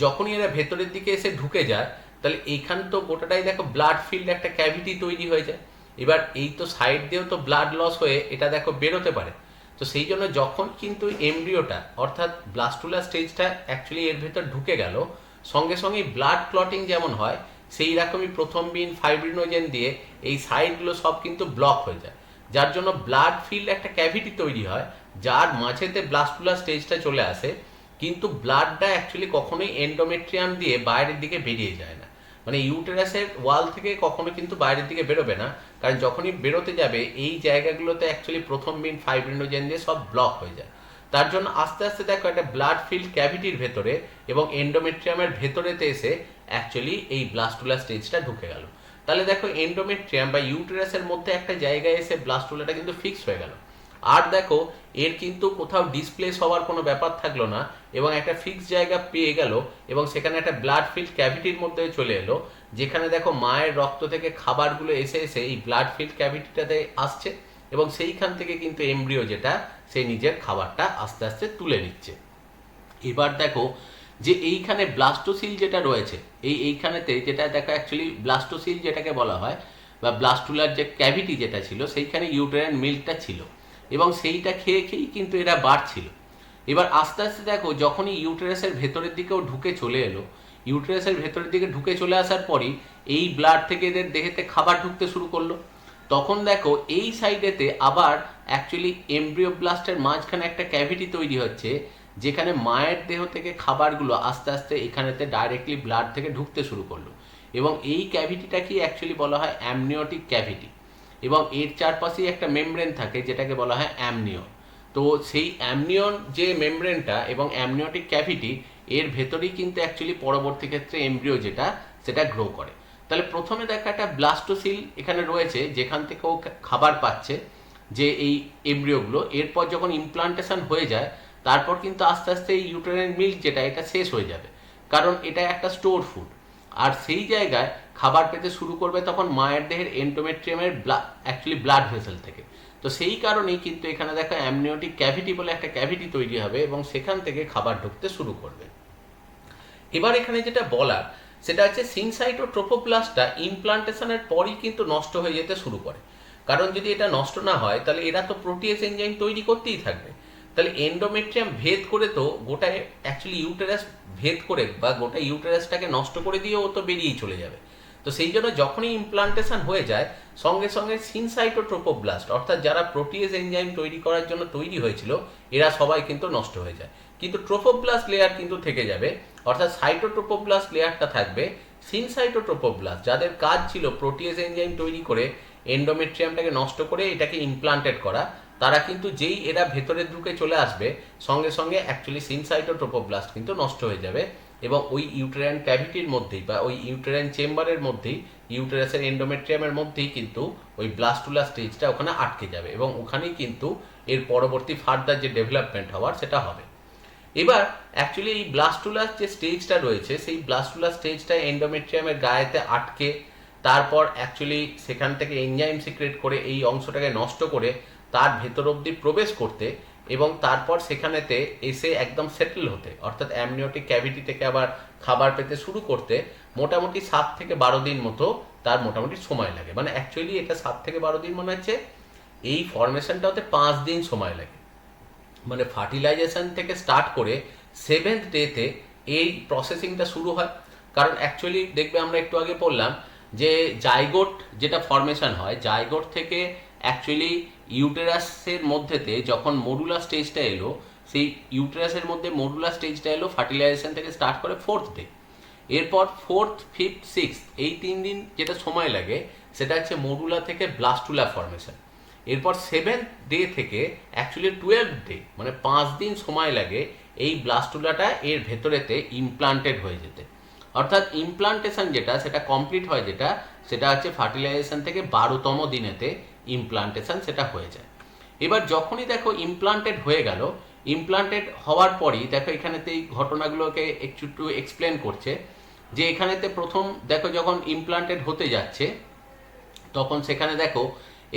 Speaker 1: যখনই এরা ভেতরের দিকে এসে ঢুকে যায়, তাহলে এইখান তো গোটাটাই দেখো ব্লাড ফিল্ড একটা ক্যাভিটি তৈরি হয়ে যায়। এবার এই তো সাইড দিয়েও তো ব্লাড লস হয়ে এটা দেখো বেরোতে পারে। তো সেই জন্য যখন কিন্তু এমব্রিওটা অর্থাৎ ব্লাস্টুলার স্টেজটা অ্যাকচুয়ালি এর ভেতর ঢুকে গেল, সঙ্গে সঙ্গে ব্লাড ক্লটিং যেমন হয় সেই রকমই প্রথমবিন ফাইব্রিনোজেন দিয়ে এই সাইডগুলো সব কিন্তু ব্লক হয়ে যায়, যার জন্য ব্লাড ফিল্ড একটা ক্যাভিটি তৈরি হয়, যার মাঝেতে ব্লাস্টুলার স্টেজটা চলে আসে। কিন্তু ব্লাডটা অ্যাকচুয়ালি কখনোই এন্ডোমেট্রিয়াম দিয়ে বাইরের দিকে বেরিয়ে যায় না, মানে ইউটেরাসের ওয়াল থেকে কখনো কিন্তু বাইরের দিকে বেরোবে না, কারণ যখনই বেরোতে যাবে এই জায়গাগুলোতে অ্যাকচুয়ালি প্রথমবিন ফাইব্রিনোজেন দিয়ে সব ব্লক হয়ে যায়। তার জন্য আস্তে আস্তে দেখো একটা ব্লাড ফিল্ড ক্যাভিটির ভেতরে এবং এন্ডোমেট্রিয়ামের ভেতরেতে এসে অ্যাকচুয়ালি এই ব্লাস্টুলার স্টেজটা ঢুকে গেল। তাহলে দেখো এন্ডোমেট্রিয়াম বা ইউটেরাসের মধ্যে একটা জায়গায় এসে ব্লাস্টুলাটা কিন্তু ফিক্স হয়ে গেল। আর দেখো এর কিন্তু কোথাও ডিসপ্লেস হওয়ার কোনো ব্যাপার থাকলো না, এবং একটা ফিক্স জায়গা পেয়ে গেল, এবং সেখানে একটা ব্লাড ফিল্ড ক্যাভিটির মধ্যে চলে এলো, যেখানে দেখো মায়ের রক্ত থেকে খাবারগুলো এসে এসে এই ব্লাড ফিল্ড ক্যাভিটিটাতে আসছে, এবং সেইখান থেকে কিন্তু এমব্রিও যেটা সে নিজের খাবারটা আস্তে আস্তে তুলে নিচ্ছে। এবার দেখো যে এইখানে ব্লাস্টোসিল যেটা রয়েছে, এইখানেতে যেটা দেখো অ্যাকচুয়ালি ব্লাস্টোসিল যেটাকে বলা হয় বা ব্লাস্টুলার যে ক্যাভিটি যেটা ছিল, সেইখানে ইউটেরাইন মিল্কটা ছিল, এবং সেইটা খেয়ে খেয়েই কিন্তু এরা বাড়ছিল। এবার আস্তে আস্তে দেখো যখনই ইউটেরাসের ভেতরের দিকেও ঢুকে চলে এলো, ইউটেরাসের ভেতরের দিকে ঢুকে চলে আসার পরই এই ব্লাড থেকে এদের দেহেতে খাবার ঢুকতে শুরু করলো। তখন দেখো এই সাইডেতে আবার অ্যাকচুয়ালি এমব্রিও ব্লাস্টের মাঝখানে একটা ক্যাভিটি তৈরি হচ্ছে, যেখানে মায়ের দেহ থেকে খাবারগুলো আস্তে আস্তে এখানেতে ডাইরেক্টলি ব্লাড থেকে ঢুকতে শুরু করলো, এবং এই ক্যাভিটিটাকে অ্যাকচুয়ালি বলা হয় অ্যামনিওটিক ক্যাভিটি, এবং এর চারপাশেই একটা মেমব্রেন থাকে যেটাকে বলা হয় অ্যামনিয়ন। তো সেই অ্যামনিয়ন যে মেমব্রেনটা এবং অ্যামনিওটিক ক্যাভিটি, এর ভেতরেই কিন্তু অ্যাকচুয়ালি পরবর্তী ক্ষেত্রে এমব্রিও সেটা গ্রো করে। তাহলে প্রথমে দেখা একটা ব্লাস্টোসিল এখানে রয়েছে যেখান থেকে ও খাবার পাচ্ছে, যে এই এমব্রিওগুলো। এরপর যখন ইমপ্লান্টেশন হয়ে যায়, তারপর কিন্তু আস্তে আস্তে এই ইউটেরাইন মিল্ক এটা শেষ হয়ে যাবে, কারণ এটা একটা স্টোর ফুড। আর সেই জায়গায় খাবার পেতে শুরু করবে তখন মায়ের দেহের এন্ডোমেট্রিয়ামের অ্যাকচুয়ালি ব্লাড ভেসেল থেকে। তো সেই কারণেই কিন্তু এখানে দেখো অ্যামনিওটিক ক্যাভিটি বলে একটা ক্যাভিটি তৈরি হবে, এবং সেখান থেকে খাবার ঢুকতে শুরু করবে। এবার এখানে যেটা বলার সেটা হচ্ছে সিনসাইটোট্রোফোপ্লাস্টটা ইমপ্লান্টেশনের পরই কিন্তু নষ্ট হয়ে যেতে শুরু করে, কারণ যদি এটা নষ্ট না হয় তাহলে এরা তো প্রোটিয়েজ এনজাইম তৈরি করতেই থাকবে। তাহলে এন্ডোমেট্রিয়াম ভেদ করে তো গোটা অ্যাকচুয়ালি ইউটেরাস ভেদ করে বা গোটা ইউটেরাসটাকে নষ্ট করে দিয়েও তো বেরিয়েই চলে যাবে। তো সেই জন্য যখনই ইমপ্লান্টেশন হয়ে যায়, সঙ্গে সঙ্গে সিনসাইটোট্রোফোব্লাস্ট অর্থাৎ যারা প্রোটিয়েজ এনজাইম তৈরি করার জন্য তৈরি হয়েছিল, এরা সবাই কিন্তু নষ্ট হয়ে যায়, কিন্তু ট্রোফোব্লাস্ট লেয়ার কিন্তু থেকে যাবে, অর্থাৎ সাইটোট্রোফোব্লাস্ট লেয়ারটা থাকবে। সিনসাইটোট্রোফোব্লাস্ট যাদের কাজ ছিল প্রোটিয়েজ এনজাইম তৈরি করে এন্ডোমেট্রিয়ামটাকে নষ্ট করে এটাকে ইমপ্লান্টেড করা, তারা কিন্তু যেই এরা ভেতরে ঢুকে চলে আসবে সঙ্গে সঙ্গে অ্যাকচুয়ালি সিনসাইটোট্রোপোব্লাস্ট কিন্তু নষ্ট হয়ে যাবে এবং ওই ইউটেরাইন ক্যাভিটির মধ্যেই বা ওই ইউটেরাইন চেম্বারের মধ্যেই ইউটেরাসের এন্ডোমেট্রিয়ামের মধ্যেই কিন্তু ওই ব্লাস্টুলা স্টেজটা ওখানে আটকে যাবে এবং ওখানেই কিন্তু এর পরবর্তী ফার্দার যে ডেভেলপমেন্ট হওয়ার সেটা হবে। এবার অ্যাকচুয়ালি এই ব্লাস্টুলার যে স্টেজটা রয়েছে সেই ব্লাস্টুলার স্টেজটা এন্ডোমেট্রিয়ামের গায়েতে আটকে তারপর অ্যাকচুয়ালি সেখান থেকে এনজাইম সিক্রেট করে এই অংশটাকে নষ্ট করে তার ভেতর অবধি প্রবেশ করতে এবং তারপর সেখানেতে এসে একদম সেটেল হতে, অর্থাৎ অ্যামনিওটিক ক্যাভিটি থেকে আবার খাবার পেতে শুরু করতে মোটামুটি 7 থেকে 12 দিন মতো তার মোটামুটি সময় লাগে। মানে অ্যাকচুয়ালি এটা 7 থেকে 12 দিন মনে হচ্ছে, এই ফরমেশনটা হতে 5 দিন সময় লাগে। মানে ফার্টিলাইজেশন থেকে স্টার্ট করে 7th ডেতে এই প্রসেসিংটা শুরু হয়। কারণ অ্যাকচুয়ালি দেখবে আমরা একটু আগে বললাম যে জাইগোট যেটা ফরমেশন হয়, জাইগোট থেকে অ্যাকচুয়ালি ইউটেরাসের মধ্যেতে যখন মডুলার স্টেজটা এলো, সেই ইউটেরাসের মধ্যে মডুলার স্টেজটা এলো ফার্টিলাইজেশন থেকে স্টার্ট করে 4th ডে। এরপর 4th, 5th, 6th এই 3 দিন যেটা সময় লাগে সেটা হচ্ছে মডুলা থেকে ব্লাস্টুলা ফরমেশন। এরপর 7th ডে থেকে অ্যাকচুয়ালি 12th ডে মানে 5 দিন সময় লাগে এই ব্লাস্টুলাটা এর ভেতরেতে ইমপ্লান্টেড হয়ে যেতে। অর্থাৎ ইমপ্লান্টেশন যেটা সেটা কমপ্লিট হয় যেটা সেটা হচ্ছে ফার্টিলাইজেশন থেকে 12তম দিনেতে ইমপ্লান্টেশন সেটা হয়ে যায়। এবার যখনই দেখো ইমপ্লান্টেড হয়ে গেল, ইমপ্লান্টেড হওয়ার পরই দেখো এখানেতে এই ঘটনাগুলোকে একটু এক্সপ্লেন করছে যে এখানেতে প্রথম দেখো যখন ইমপ্লান্টেড হতে যাচ্ছে তখন সেখানে দেখো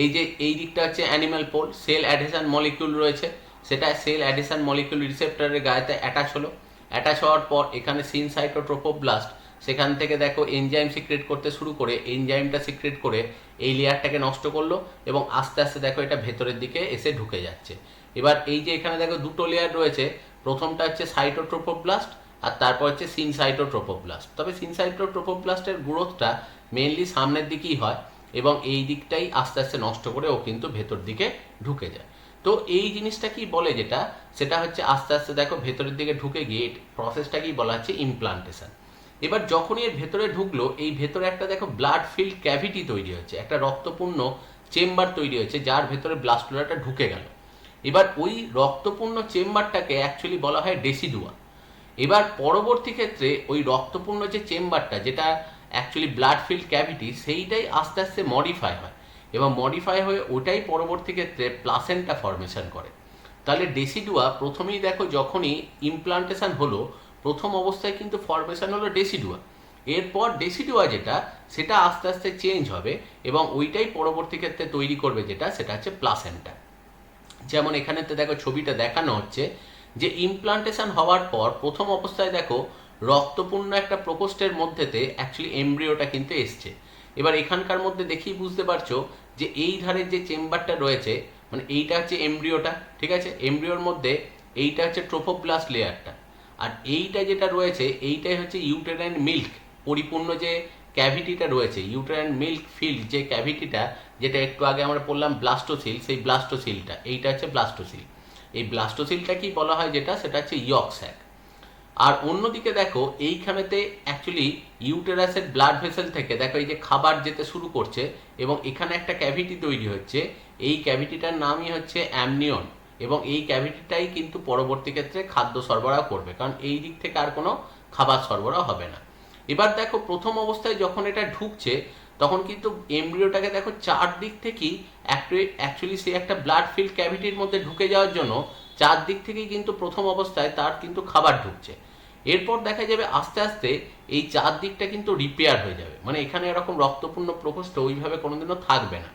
Speaker 1: এই যে এই দিকটা হচ্ছে animal pole, cell adhesion molecule রয়েছে, সেটা সেল অ্যাডহেশন মলিকিউল রিসেপ্টরের গায়েতে অ্যাটাচ হলো। অ্যাটাচ হওয়ার পর এখানে সিনসাইটোট্রোপোব্লাস্ট সেখান থেকে দেখো এনজাইম সিক্রেট করতে শুরু করে এনজাইমটা সিক্রেট করে এই লেয়ারটাকে নষ্ট করলো এবং আস্তে আস্তে দেখো এটা ভেতরের দিকে এসে ঢুকে যাচ্ছে। এবার এই যে এখানে দেখো দুটো লেয়ার রয়েছে, প্রথমটা হচ্ছে সাইটোট্রোপোব্লাস্ট আর তারপর হচ্ছে সিনসাইটোট্রোপোব্লাস্ট। তবে সিনসাইটোট্রোপোব্লাস্টের গ্রোথটা মেইনলি সামনের দিকেই হয় এবং এই দিকটাই আস্তে আস্তে নষ্ট করে ও কিন্তু ভেতর দিকে ঢুকে যায়। তো এই জিনিসটা কি বলে যেটা সেটা হচ্ছে আস্তে আস্তে দেখো ভেতরের দিকে ঢুকে গিয়ে প্রসেসটাকেই বলা হচ্ছে ইমপ্লান্টেশন। এবার যখনই এর ভেতরে ঢুকলো এই ভেতরে একটা দেখো ব্লাড ফিল্ড ক্যাভিটি তৈরি হচ্ছে, একটা রক্তপূর্ণ চেম্বার তৈরি হচ্ছে যার ভেতরে ব্লাস্টুলাটা ঢুকে গেল। এবার ওই রক্তপূর্ণ চেম্বারটাকে অ্যাকচুয়ালি বলা হয় ডেসিডুয়া। এবার পরবর্তী ক্ষেত্রে ওই রক্তপূর্ণ যে চেম্বারটা যেটা অ্যাকচুয়ালি ব্লাড ফিল্ড ক্যাভিটি সেইটাই আস্তে আস্তে মডিফাই হয় এবং মডিফাই হয়ে ওটাই পরবর্তী ক্ষেত্রে প্লাসেন্টা ফরমেশন করে। তাহলে ডেসিডুয়া প্রথমেই দেখো যখনই ইমপ্লান্টেশন হলো প্রথম অবস্থায় কিন্তু ফরমেশন হলো ডেসিডুয়া, এরপর ডেসিডুয়া যেটা সেটা আস্তে আস্তে চেঞ্জ হবে এবং ওইটাই পরবর্তী ক্ষেত্রে তৈরি করবে যেটা সেটা হচ্ছে প্লাসেন্টা। যেমন এখানেতে দেখো ছবিটা দেখানো হচ্ছে যে ইমপ্লান্টেশন হওয়ার পর প্রথম অবস্থায় দেখো রক্তপূর্ণ একটা প্রকোষ্ঠের মধ্যেতে অ্যাকচুয়ালি এমব্রিওটা কিন্তু এসছে। এবার এখানকার মধ্যে দেখেই বুঝতে পারছো যে এই ধারের যে চেম্বারটা রয়েছে মানে এইটা হচ্ছে এমব্রিওটা, ঠিক আছে, এমব্রিওর মধ্যে এইটা হচ্ছে ট্রোফোপ্লাস্ট লেয়ারটা আর এইটা যেটা রয়েছে এইটাই হচ্ছে ইউটেরাইন মিল্ক পরিপূর্ণ যে ক্যাভিটিটা রয়েছে, ইউটেরাইন মিল্ক ফিল্ড যে ক্যাভিটিটা যেটা একটু আগে আমরা পড়লাম ব্লাস্টোসিল, সেই ব্লাস্টোসিলটা এইটা হচ্ছে ব্লাস্টোসিল। এই ব্লাস্টোসিলটা কি বলা হয় যেটা সেটা হচ্ছে ইয়ক স্যাক। আর অন্যদিকে দেখো এইখানেতে অ্যাকচুয়ালি ইউটেরাসের ব্লাড ভেসেল থেকে দেখো এই যে খাবার যেতে শুরু করছে এবং এখানে একটা ক্যাভিটি তৈরি হচ্ছে, এই ক্যাভিটিটার নামই হচ্ছে অ্যামনিয়ন এবং এই ক্যাভিটিটাই কিন্তু পরবর্তী ক্ষেত্রে খাদ্য সরবরাহ করবে কারণ এই দিক থেকে আর কোনো খাবার সরবরাহ হবে না। এবার দেখো প্রথম অবস্থায় যখন এটা ঢুকছে তখন কিন্তু এমব্রিওটাকে দেখো চারদিক থেকেই অ্যাকচুয়ালি সে একটা ব্লাড ফিল্ড ক্যাভিটির মধ্যে ঢুকে যাওয়ার জন্য চারদিক থেকেই কিন্তু প্রথম অবস্থায় তার কিন্তু খাবার ঢুকছে। এরপর দেখা যাবে আস্তে আস্তে এই চারদিকটা কিন্তু রিপেয়ার হয়ে যাবে, মানে এখানে এরকম রক্তপূর্ণ প্রকোষ্ঠ ওইভাবে কোনোদিনও থাকবে না।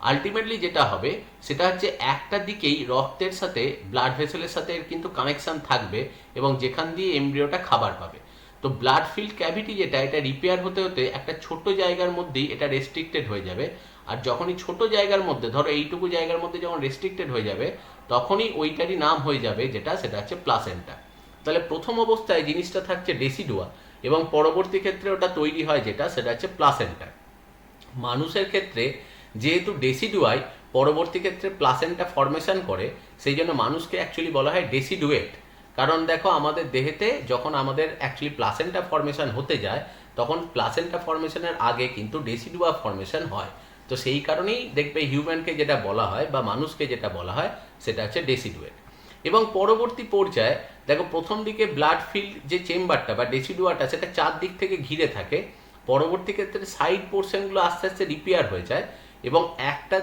Speaker 1: আলটিমেটলি যেটা হবে সেটা হচ্ছে একটা দিকেই রক্তের সাথে ব্লাড ভেসেলের সাথে এর কিন্তু কানেকশন থাকবে এবং যেখান দিয়ে এমব্রিওটা খাবার পাবে। তো ব্লাড ফিল্ড ক্যাভিটি যেটা এটা রিপেয়ার হতে হতে একটা ছোট জায়গার মধ্যেই এটা রেস্ট্রিক্টেড হয়ে যাবে আর যখনই ছোট জায়গার মধ্যে ধরো এইটুকু জায়গার মধ্যে যখন রেস্ট্রিক্টেড হয়ে যাবে তখনই ওইটারই নাম হয়ে যাবে যেটা সেটা হচ্ছে প্লাসেন্টা। তাহলে প্রথম অবস্থায় জিনিসটা থাকছে ডেসিডুয়া এবং পরবর্তী ক্ষেত্রে ওটা তৈরি হয় যেটা সেটা হচ্ছে প্লাসেন্টা। মানুষের ক্ষেত্রে যেহেতু ডেসিডুয়াই পরবর্তী ক্ষেত্রে প্লাসেন্টা ফরমেশন করে সেই জন্য মানুষকে অ্যাকচুয়ালি বলা হয় ডেসিডুয়েট। কারণ দেখো আমাদের দেহেতে যখন আমাদের অ্যাকচুয়ালি প্লাসেন্টা ফরমেশন হতে যায় তখন প্লাসেন্টা ফরমেশনের আগে কিন্তু ডেসিডুয়া ফরমেশন হয়। তো তো সেই কারণেই দেখবে হিউম্যানকে যেটা বলা হয় বা মানুষকে যেটা বলা হয় সেটা হচ্ছে ডেসিডুয়েট। এবং পরবর্তী পর্যায়ে দেখো প্রথম দিকে ব্লাড ফিল্ড যে চেম্বারটা বা ডেসিডুয়াটা সেটা চারদিক থেকে ঘিরে থাকে, পরবর্তী ক্ষেত্রে সাইড পোর্শনগুলো আস্তে আস্তে রিপেয়ার হয়ে যায় এবং একটা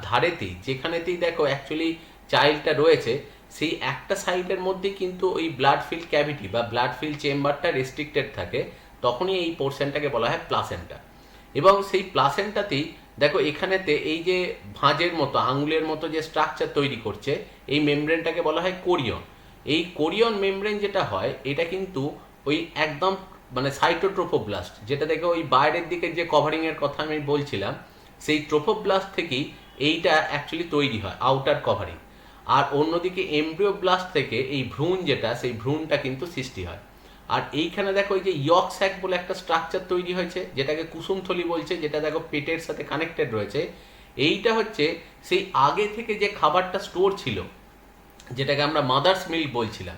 Speaker 1: ধারেতেই যেখানেতেই দেখো অ্যাকচুয়ালি চাইল্ডটা রয়েছে সেই একটা সাইডের মধ্যে কিন্তু ওই ব্লাড ফিল্ড ক্যাভিটি বা ব্লাড ফিল্ড চেম্বারটা রেস্ট্রিক্টেড থাকে, তখনই এই পোর্শনটাকে বলা হয় প্লাসেন্টা। এবং সেই প্লাসেন্টাতেই দেখো এখানেতে এই যে ভাঁজের মতো আঙুলের মতো যে স্ট্রাকচার তৈরি করছে এই মেমব্রেনটাকে বলা হয় কোরিয়ন। এই কোরিয়ন মেমব্রেন যেটা হয় এটা কিন্তু ওই একদম মানে সাইটোট্রোফোব্লাস্ট, যেটা দেখো ওই বাইরের দিকে যে কভারিংয়ের কথা আমি বলছিলাম সেই ট্রোফোব্লাস্ট থেকেই এইটা অ্যাকচুয়ালি তৈরি হয়, আউটার কভারিং। আর অন্যদিকে এমব্রিওব্লাস্ট থেকে এই ভ্রূণ যেটা সেই ভ্রূণটা কিন্তু সৃষ্টি হয়। আর এইখানে দেখো এই যে ইয়ক স্যাক বলে একটা স্ট্রাকচার তৈরি হয়েছে যেটাকে কুসুমথলি বলছে, যেটা দেখো পেটের সাথে কানেক্টেড রয়েছে। এইটা হচ্ছে সেই আগে থেকে যে খাবারটা স্টোর ছিল যেটাকে আমরা মাদার্স মিল্ক বলছিলাম,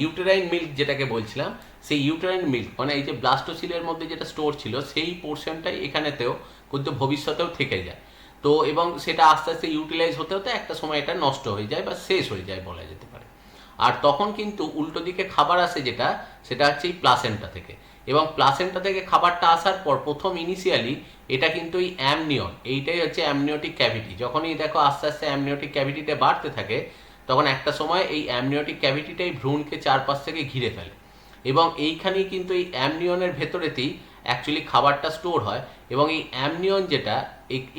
Speaker 1: ইউটেরাইন মিল্ক যেটাকে বলছিলাম, সেই ইউটেরাইন মিল্ক মানে এই যে ব্লাস্টোসিলের মধ্যে যেটা স্টোর ছিল সেই পোর্শনটাই এখানেতেও কিন্তু ভবিষ্যতেও থেকে যায়। তো এবং সেটা আস্তে আস্তে ইউটিলাইজ হতে হতে একটা সময় এটা নষ্ট হয়ে যায় বা শেষ হয়ে যায় বলা যেতে পারে। আর তখন কিন্তু উল্টো দিকে খাবার আসে যেটা, সেটা হচ্ছে এই প্লাসেন্টা থেকে। এবং প্লাসেন্টা থেকে খাবারটা আসার পর প্রথম ইনিশিয়ালি এটা কিন্তু এই অ্যামনিয়ন, এইটাই হচ্ছে অ্যামনিওটিক ক্যাভিটি। যখনই দেখো আস্তে আস্তে অ্যামনিওটিক ক্যাভিটিটা বাড়তে থাকে তখন একটা সময় এই অ্যামনিওটিক ক্যাভিটিটাই ভ্রূণকে চারপাশ থেকে ঘিরে ফেলে এবং এইখানেই কিন্তু এই অ্যামনিয়নের ভেতরেতেই অ্যাকচুয়ালি খাবারটা স্টোর হয়। এবং এই অ্যামনিয়ন যেটা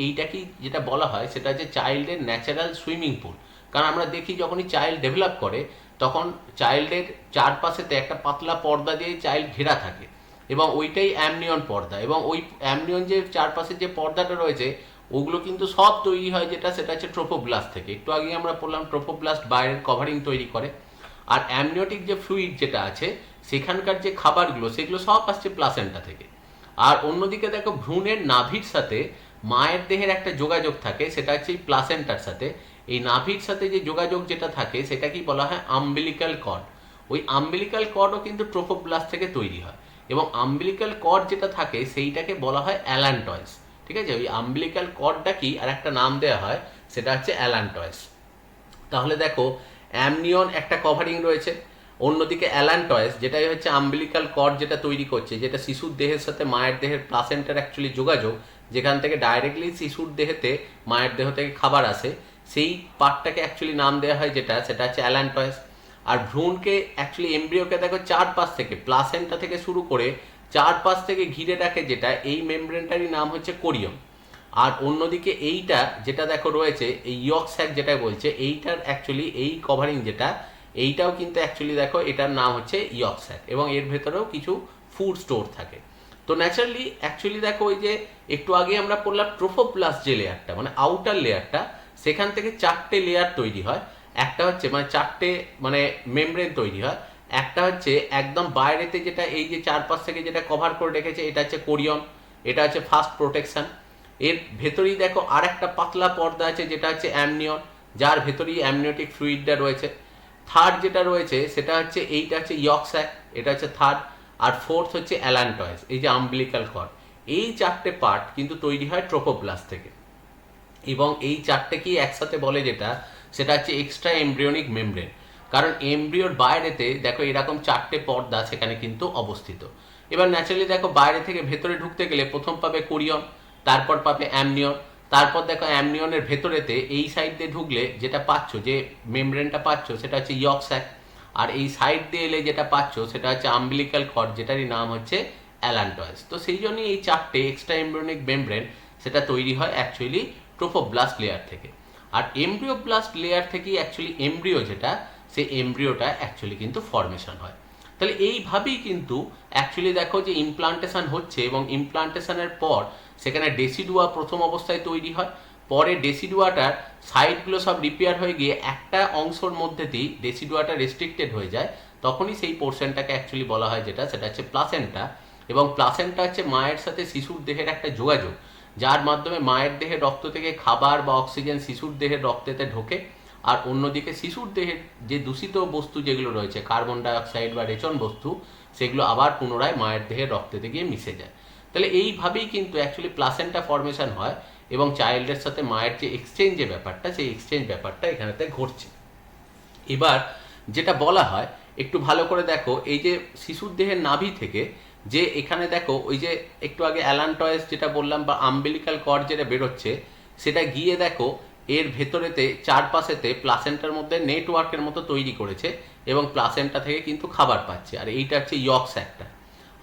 Speaker 1: এইটাকেই যেটা বলা হয় সেটা হচ্ছে চাইল্ডের ন্যাচারাল সুইমিং পুল। কারণ আমরা দেখি যখনই চাইল্ড ডেভেলপ করে তখন চাইল্ডের চারপাশেতে একটা পাতলা পর্দা দিয়ে চাইল্ড ঘেরা থাকে এবং ওইটাই অ্যামনিয়ন পর্দা। এবং ওই অ্যামনিয়ন যে চারপাশে যে পর্দাটা রয়েছে ওগুলো কিন্তু সব তৈরি হয় যেটা, সেটা হচ্ছে ট্রোফোব্লাস্ট থেকে। একটু আগে আমরা বললাম ট্রোফোব্লাস্ট বাইরের কভারিং তৈরি করে। আর অ্যামনিওটিক যে ফ্লুইড যেটা আছে সেখানকার যে খাবারগুলো সেগুলো সব আসছে প্লাসেন্টা থেকে। আর অন্যদিকে দেখো ভ্রূণের নাভির সাথে মায়ের দেহের একটা যোগাযোগ থাকে, সেটা হচ্ছে এই প্লাসেন্টার সাথে। এই নাভির সাথে যে যোগাযোগ যেটা থাকে সেটাকেই বলা হয় আম্বিলিক্যাল কর্ড। ওই আম্বিলিক্যাল কর্ডও কিন্তু ট্রোফোব্লাস্ট থেকে তৈরি হয় এবং আম্বিলিক্যাল কর্ড যেটা থাকে সেইটাকে বলা হয় অ্যালান্টয়েস। ঠিক আছে, ওই আম্বিলিক্যাল কর্ডটা কি আর একটা নাম দেওয়া হয় সেটা হচ্ছে অ্যালান্টয়েস। তাহলে দেখো অ্যামনিয়ন একটা কভারিং রয়েছে, অন্যদিকে অ্যালান্টয়েস যেটাই হচ্ছে আম্বিলিক্যাল কর্ড যেটা তৈরি করছে, যেটা শিশুর দেহের সাথে মায়ের দেহের প্লাসেন্টার অ্যাকচুয়ালি যোগাযোগ, যেখান থেকে ডাইরেক্টলি শিশুর দেহেতে মায়ের দেহ থেকে খাবার আসে, সেই পার্টটাকে অ্যাকচুয়ালি নাম দেওয়া হয় যেটা, সেটা হচ্ছে অ্যালান্টয়েস। আর ভ্রূণকে অ্যাকচুয়ালি এমব্রিওকে দেখো চারপাশ থেকে প্লাসেন্টা থেকে শুরু করে চারপাশ থেকে ঘিরে রাখে যেটা, এই মেমব্রেনটারই নাম হচ্ছে কোরিয়ন। আর অন্যদিকে এইটা যেটা দেখো রয়েছে এই ইয়ক স্যাক যেটা বলছে, এইটার অ্যাকচুয়ালি এই কভারিং যেটা, এইটাও কিন্তু অ্যাকচুয়ালি দেখো এটার নাম হচ্ছে ইয়ক স্যাক এবং এর ভেতরেও কিছু ফুড স্টোর থাকে। তো ন্যাচারালি অ্যাকচুয়ালি দেখো ওই যে একটু আগে আমরা পড়লাম ট্রোফোপ্লাস্ট যে লেয়ারটা মানে আউটার লেয়ারটা, সেখান থেকে চারটে লেয়ার তৈরি হয়। একটা হচ্ছে মানে চারটে মানে মেমব্রেন তৈরি হয়। একটা হচ্ছে একদম বাইরেতে যেটা এই যে চারপাশ থেকে যেটা কভার করে রেখেছে এটা হচ্ছে কোরিয়ন, এটা হচ্ছে ফার্স্ট প্রোটেকশন। এর ভেতরেই দেখো আর একটা পাতলা পর্দা আছে যেটা হচ্ছে অ্যামনিয়ন, যার ভেতরেই অ্যামনিওটিক ফ্লুইডটা রয়েছে। থার্ড যেটা রয়েছে সেটা হচ্ছে এইটা হচ্ছে ইয়ক স্যাক, এটা হচ্ছে থার্ড। আর ফোর্থ হচ্ছে অ্যালান্টয়েস, এই যে আম্বিলিক্যাল কর্ড। এই চারটে পার্ট কিন্তু তৈরি হয় ট্রোফোপ্লাস্ট থেকে এবং এই চারটে কি একসাথে বলে যেটা, সেটা হচ্ছে এক্সট্রা এমব্রিয়নিক মেমব্রেন। কারণ এমব্রিওর বাইরেতে দেখো এরকম চারটে পর্দা সেখানে কিন্তু অবস্থিত। এবার ন্যাচারালি দেখো বাইরে থেকে ভেতরে ঢুকতে গেলে প্রথম পাবে কোরিয়ন, তারপর পাবে অ্যামনিয়ন, তারপর দেখো অ্যামনিয়নের ভেতরেতে এই সাইড দিয়ে ঢুকলে যেটা পাচ্ছ যে মেমব্রেনটা পাচ্ছ সেটা হচ্ছে ইয়ক স্যাক। আর এই সাইড দিয়ে এলে যেটা পাচ্ছ সেটা হচ্ছে আম্বিলিক্যাল কর্ড যেটারই নাম হচ্ছে অ্যালান্টয়েস। তো সেই জন্যই এই চারটে এক্সট্রা এমব্রিয়নিক মেমব্রেন সেটা তৈরি হয় অ্যাকচুয়ালি ট্রোফোব্লাস্ট লেয়ার থেকে। আর এমব্রিওব্লাস্ট লেয়ার থেকেই অ্যাকচুয়ালি এমব্রিও যেটা, সেই এমব্রিওটা অ্যাকচুয়ালি কিন্তু ফর্মেশন হয়। তাহলে এইভাবেই কিন্তু অ্যাকচুয়ালি দেখো যে ইমপ্লান্টেশন হচ্ছে এবং ইমপ্লান্টেশনের পর সেখানে ডেসিডুয়া প্রথম অবস্থায় তৈরি হয়। পরে ডেসিডুয়াটার সাইডগুলো সব রিপেয়ার হয়ে গিয়ে একটা অংশের মধ্যেতেই ডেসিডুয়াটা রেস্ট্রিক্টেড হয়ে যায়, তখনই সেই পোর্শনটাকে অ্যাকচুয়ালি বলা হয় যেটা, সেটা হচ্ছে প্লাসেন্টা। এবং প্লাসেন্টা হচ্ছে মায়ের সাথে শিশুর দেহের একটা যোগাযোগ, যার মাধ্যমে মায়ের দেহের রক্ত থেকে খাবার বা অক্সিজেন শিশুর দেহের রক্তেতে ঢোকে। আর অন্যদিকে শিশুর দেহের যে দূষিত বস্তু যেগুলো রয়েছে কার্বন ডাইঅক্সাইড বা রেচন বস্তু, সেগুলো আবার পুনরায় মায়ের দেহের রক্তেতে গিয়ে মিশে যায়। তাহলে এইভাবেই কিন্তু অ্যাকচুয়ালি প্লাসেন্টা ফর্মেশন হয় এবং চাইল্ডের সাথে মায়ের যে এক্সচেঞ্জ যে ব্যাপারটা, সেই এক্সচেঞ্জ ব্যাপারটা এখানেতে ঘটছে। এবার যেটা বলা হয়, একটু ভালো করে দেখো, এই যে শিশুর দেহের নাভি থেকে যে এখানে দেখো ওই যে একটু আগে অ্যালান্টয়েস যেটা বললাম বা আম্বিলিকাল কর্ড যেটা বেরোচ্ছে, সেটা গিয়ে দেখো এর ভেতরেতে চারপাশেতে প্লাসেন্টার মধ্যে নেটওয়ার্কের মতো তৈরি করেছে এবং প্লাসেন্টা থেকে কিন্তু খাবার পাচ্ছে। আর এইটা হচ্ছে ইয়ক স্যাকটা,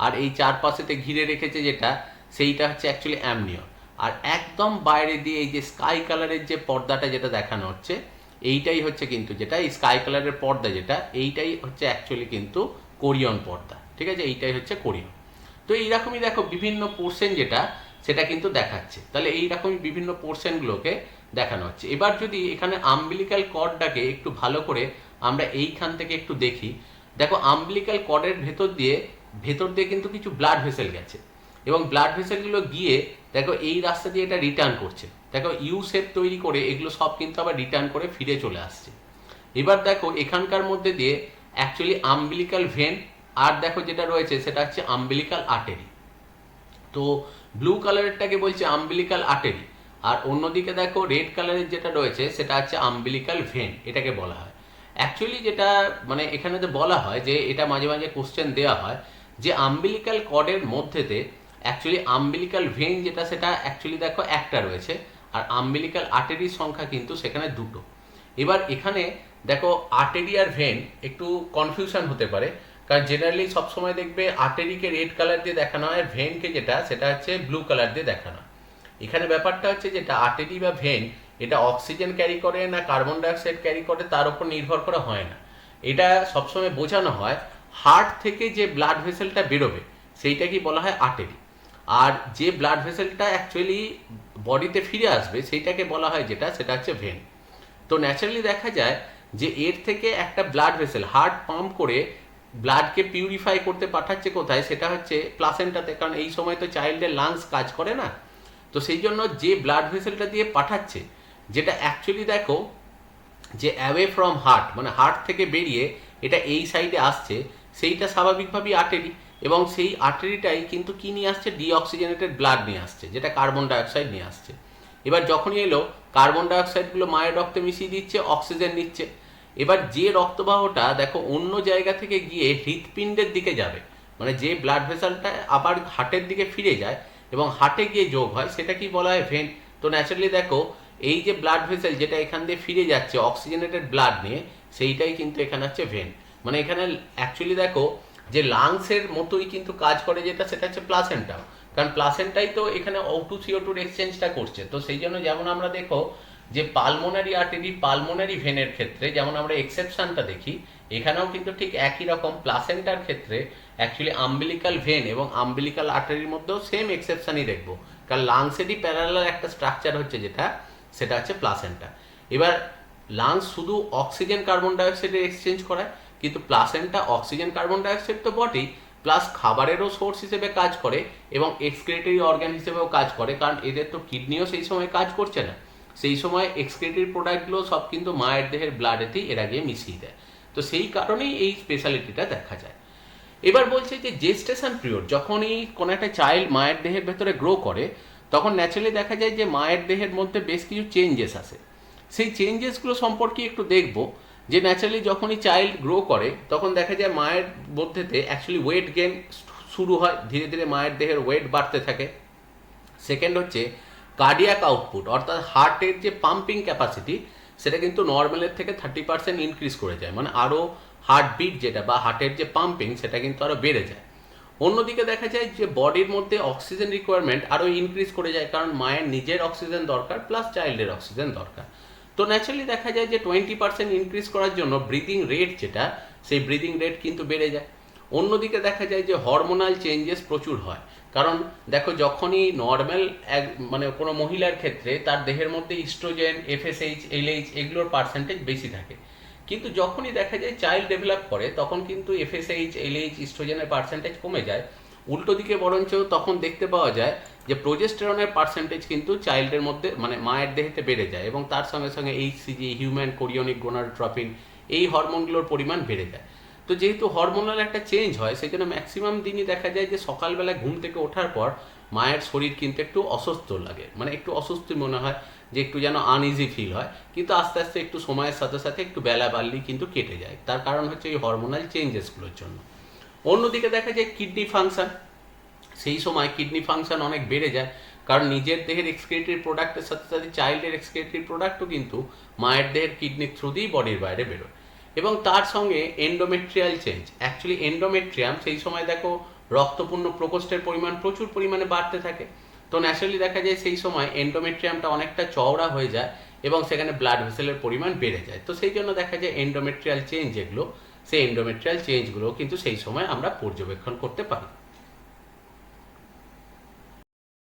Speaker 1: আর এই চারপাশেতে ঘিরে রেখেছে যেটা, সেইটা হচ্ছে অ্যাকচুয়ালি অ্যামনিয়র। আর একদম বাইরে দিয়ে এই যে স্কাই কালারের যে পর্দাটা যেটা দেখানো হচ্ছে, এইটাই হচ্ছে কিন্তু যেটা এই স্কাই কালারের পর্দা যেটা, এইটাই হচ্ছে অ্যাকচুয়ালি কিন্তু কোরিয়ন পর্দা, ঠিক আছে, এইটাই হচ্ছে কোরিয়ন। তো এইরকমই দেখো বিভিন্ন পোর্শন যেটা, সেটা কিন্তু দেখাচ্ছে। তাহলে এইরকমই বিভিন্ন পোর্শনগুলোকে দেখানো হচ্ছে। এবার যদি এখানে আম্বিলিক্যাল কর্ডটাকে একটু ভালো করে আমরা এইখান থেকে একটু দেখি, দেখো আম্বিলিক্যাল কর্ডের ভেতর দিয়ে কিন্তু কিছু ব্লাড ভেসেল গেছে এবং ব্লাড ভেসেলগুলো গিয়ে দেখো এই রাস্তা দিয়ে এটা রিটার্ন করছে। দেখো ইউ শেপ তৈরি করে এগুলো সব কিন্তু আবার রিটার্ন করে ফিরে চলে আসছে। এবার দেখো এখানকার মধ্যে দিয়ে অ্যাকচুয়ালি আম্বিলিক্যাল ভেন, আর দেখো যেটা রয়েছে সেটা হচ্ছে আম্বিলিক্যাল আর্টারি। তো ব্লু কালারেরটাকে বলছে আম্বিলিক্যাল আর্টারি, আর অন্যদিকে দেখো রেড কালারের যেটা রয়েছে সেটা হচ্ছে আম্বিলিক্যাল ভেন, এটাকে বলা হয়। অ্যাকচুয়ালি যেটা মানে এখানেতে বলা হয় যে এটা মাঝে মাঝে কোশ্চেন দেওয়া হয় যে আম্বিলিক্যাল কর্ডের মধ্যেতে অ্যাকচুয়ালি আম্বিলিক্যাল ভেন যেটা, সেটা অ্যাকচুয়ালি দেখো একটা রয়েছে, আর আম্বিলিক্যাল আর্টারির সংখ্যা কিন্তু সেখানে দুটো। এবার এখানে দেখো আর্টারি আর ভেন একটু কনফিউশন হতে পারে, কারণ জেনারেলি সবসময় দেখবে আর্টারিকে রেড কালার দিয়ে দেখানো হয়, আর ভেনকে যেটা সেটা হচ্ছে ব্লু কালার দিয়ে দেখানো হয়। এখানে ব্যাপারটা হচ্ছে যেটা আর্টারি বা ভেন, এটা অক্সিজেন ক্যারি করে না কার্বন ডাইঅক্সাইড ক্যারি করে তার উপর নির্ভর করা হয় না। এটা সবসময় বোঝানো হয় হার্ট থেকে যে ব্লাড ভেসেলটা বেরোবে সেইটাকেই বলা হয় আর্টারি, আর যে ব্লাড ভেসেলটা অ্যাকচুয়ালি বডিতে ফিরে আসবে সেইটাকে বলা হয় যেটা, সেটা হচ্ছে ভেন। তো ন্যাচারালি দেখা যায় যে এর থেকে একটা ব্লাড ভেসেল হার্ট পাম্প করে ব্লাডকে পিউরিফাই করতে পাঠাচ্ছে কোথায়, সেটা হচ্ছে প্লাসেন্টাতে, কারণ এই সময় তো চাইল্ডের লাংস কাজ করে না। তো সেই জন্য যে ব্লাড ভেসেলটা দিয়ে পাঠাচ্ছে, যেটা অ্যাকচুয়ালি দেখো যে অ্যাওয়ে ফ্রম হার্ট, মানে হার্ট থেকে বেরিয়ে এটা এই সাইডে আসছে, সেইটা স্বাভাবিকভাবেই আর্টারি, এবং সেই আর্টারিটাই কিন্তু কি নিয়ে আসছে, ডিঅক্সিজেনেটেড ব্লাড নিয়ে আসছে, যেটা কার্বন ডাইঅক্সাইড নিয়ে আসছে। এবার যখনই এলো কার্বন ডাইঅক্সাইডগুলো মায়ের রক্তে মিশিয়ে দিচ্ছে, অক্সিজেন নিচ্ছে। এবার যে রক্তবাহটা দেখো অন্য জায়গা থেকে গিয়ে হৃৎপিণ্ডের দিকে যাবে, মানে যে ব্লাড ভেসেলটা আবার হার্টের দিকে ফিরে যায় এবং হার্টে গিয়ে যোগ হয়, সেটা কি বলা হয়, ভেন। তো ন্যাচারালি দেখো এই যে ব্লাড ভেসেল যেটা এখান দিয়ে ফিরে যাচ্ছে অক্সিজেনেটেড ব্লাড নিয়ে, সেইটাই কিন্তু এখানে হচ্ছে ভেন। মানে এখানে অ্যাকচুয়ালি দেখো যে লাংসের মতোই কিন্তু কাজ করে যেটা, সেটা হচ্ছে প্লাসেন্টা, কারণ প্লাসেন্টাই তো এখানে O2 CO2 এক্সচেঞ্জটা করছে। তো সেই জন্য যেমন আমরা দেখো যে পালমোনারি আর্টারি পালমোনারি ভেনের ক্ষেত্রে যেমন আমরা এক্সেপশনটা দেখি, এখানেও কিন্তু ঠিক একই রকম প্লাসেন্টার ক্ষেত্রে অ্যাকচুয়ালি আম্বিলিক্যাল ভেন এবং আম্বিলিক্যাল আর্টারির মধ্যেও সেম এক্সেপশনই দেখবো, কারণ লাংসেরই প্যারালাল একটা স্ট্রাকচার হচ্ছে যেটা, সেটা হচ্ছে প্লাসেন্টা। এবার লাংস শুধু অক্সিজেন কার্বন ডাইঅক্সাইডের এক্সচেঞ্জ করায়, কিন্তু প্লাসেন্টা অক্সিজেন কার্বন ডাইঅক্সাইড তো বটেই, প্লাস খাবারেরও সোর্স হিসেবে কাজ করে এবং এক্সক্রিটরি অর্গান হিসেবেও কাজ করে, কারণ এদের তো কিডনিও সেই সময় কাজ করছে না, সেই সময় এক্সক্রিটরি প্রোডাক্টগুলো সব কিন্তু মায়ের দেহের ব্লাডেতেই এরা গিয়ে মিশিয়ে দেয়। তো সেই কারণেই এই স্পেশালিটিটা দেখা যায়। এবার বলছে যে জেস্টেশন পিরিয়ড, যখনই কোনো একটা চাইল্ড মায়ের দেহের ভেতরে গ্রো করে, তখন ন্যাচারালি দেখা যায় যে মায়ের দেহের মধ্যে বেশ কিছু চেঞ্জেস আসে। সেই চেঞ্জেসগুলো সম্পর্কে একটু দেখব, যে ন্যাচারালি যখনই চাইল্ড গ্রো করে তখন দেখা যায় মায়ের মধ্যেতে অ্যাকচুয়ালি ওয়েট গেইন শুরু হয়, ধীরে ধীরে মায়ের দেহের ওয়েট বাড়তে থাকে। সেকেন্ড হচ্ছে কার্ডিয়াক আউটপুট, অর্থাৎ হার্টের যে পাম্পিং ক্যাপাসিটি সেটা কিন্তু নর্মালের থেকে 30% ইনক্রিজ করে যায়, মানে আরও হার্টবিট যেটা বা হার্টের যে পাম্পিং সেটা কিন্তু আরও বেড়ে যায়। অন্যদিকে দেখা যায় যে বডির মধ্যে অক্সিজেন রিকোয়ারমেন্ট আরও ইনক্রিজ করে যায়, কারণ মায়ের নিজের অক্সিজেন দরকার প্লাস চাইল্ডের অক্সিজেন দরকার। তো ন্যাচারালি দেখা যায় যে 20% ইনক্রিজ করার জন্য ব্রিদিং রেট যেটা, সেই ব্রিদিং রেট কিন্তু বেড়ে যায়। অন্যদিকে দেখা যায় যে হরমোনাল চেঞ্জেস প্রচুর হয়, কারণ দেখো যখনই নর্মাল মানে কোনো মহিলার ক্ষেত্রে তার দেহের মধ্যে ইস্ট্রোজেন, FSH, LH এগুলোর পার্সেন্টেজ বেশি থাকে, কিন্তু যখনই দেখা যায় চাইল্ড ডেভেলপ করে তখন কিন্তু FSH, LH, ইস্ট্রোজেনের পার্সেন্টেজ কমে যায়। উল্টো দিকে বরঞ্চ তখন দেখতে পাওয়া যায় যে প্রোজেস্টেরনের পার্সেন্টেজ কিন্তু চাইল্ডের মধ্যে মানে মায়ের দেহেতে বেড়ে যায়, এবং তার সঙ্গে সঙ্গে HCG, হিউম্যান কোরিওনিক গোনাডোট্রপিন, এই হরমোনগুলোর পরিমাণ বেড়ে যায়। তো যেহেতু হরমোনাল একটা চেঞ্জ হয়, সেই জন্য ম্যাক্সিমাম দিনই দেখা যায় যে সকালবেলা ঘুম থেকে ওঠার পর মায়ের শরীর কিন্তু একটু অসুস্থ লাগে, মানে একটু অস্বস্তি মনে হয়, যে একটু যেন আনইজি ফিল হয়। কিন্তু আস্তে আস্তে একটু সময়ের সাথে সাথে একটু বেলা বাড়লেই কিন্তু কেটে যায়। তার কারণ হচ্ছে এই হরমোনাল চেঞ্জেসগুলোর জন্য। অন্যদিকে দেখা যায় কিডনি ফাংশন, সেই সময় কিডনি ফাংশন অনেক বেড়ে যায়, কারণ নিজের দেহের এক্সক্রিটরি প্রোডাক্টের সাথে সাথে চাইল্ডের এক্সক্রিটরি প্রোডাক্টও কিন্তু মায়ের দেহের কিডনির থ্রু দিয়েই বডির বাইরে বেরোয়। এবং তার সঙ্গে এন্ডোমেট্রিয়াল চেঞ্জ, অ্যাকচুয়ালি এন্ডোমেট্রিয়াম সেই সময় দেখো রক্তপূর্ণ প্রকোষ্ঠের পরিমাণ প্রচুর পরিমাণে বাড়তে থাকে। তো ন্যাচারালি দেখা যায় সেই সময় এন্ডোমেট্রিয়ামটা অনেকটা চওড়া হয়ে যায় এবং সেখানে ব্লাড ভেসেলের পরিমাণ বেড়ে যায়। তো সেই জন্য দেখা যায় এন্ডোমেট্রিয়াল চেঞ্জ যেগুলো, সেই এন্ডোমেট্রিয়াল চেঞ্জগুলো কিন্তু সেই সময় আমরা পর্যবেক্ষণ করতে পারি।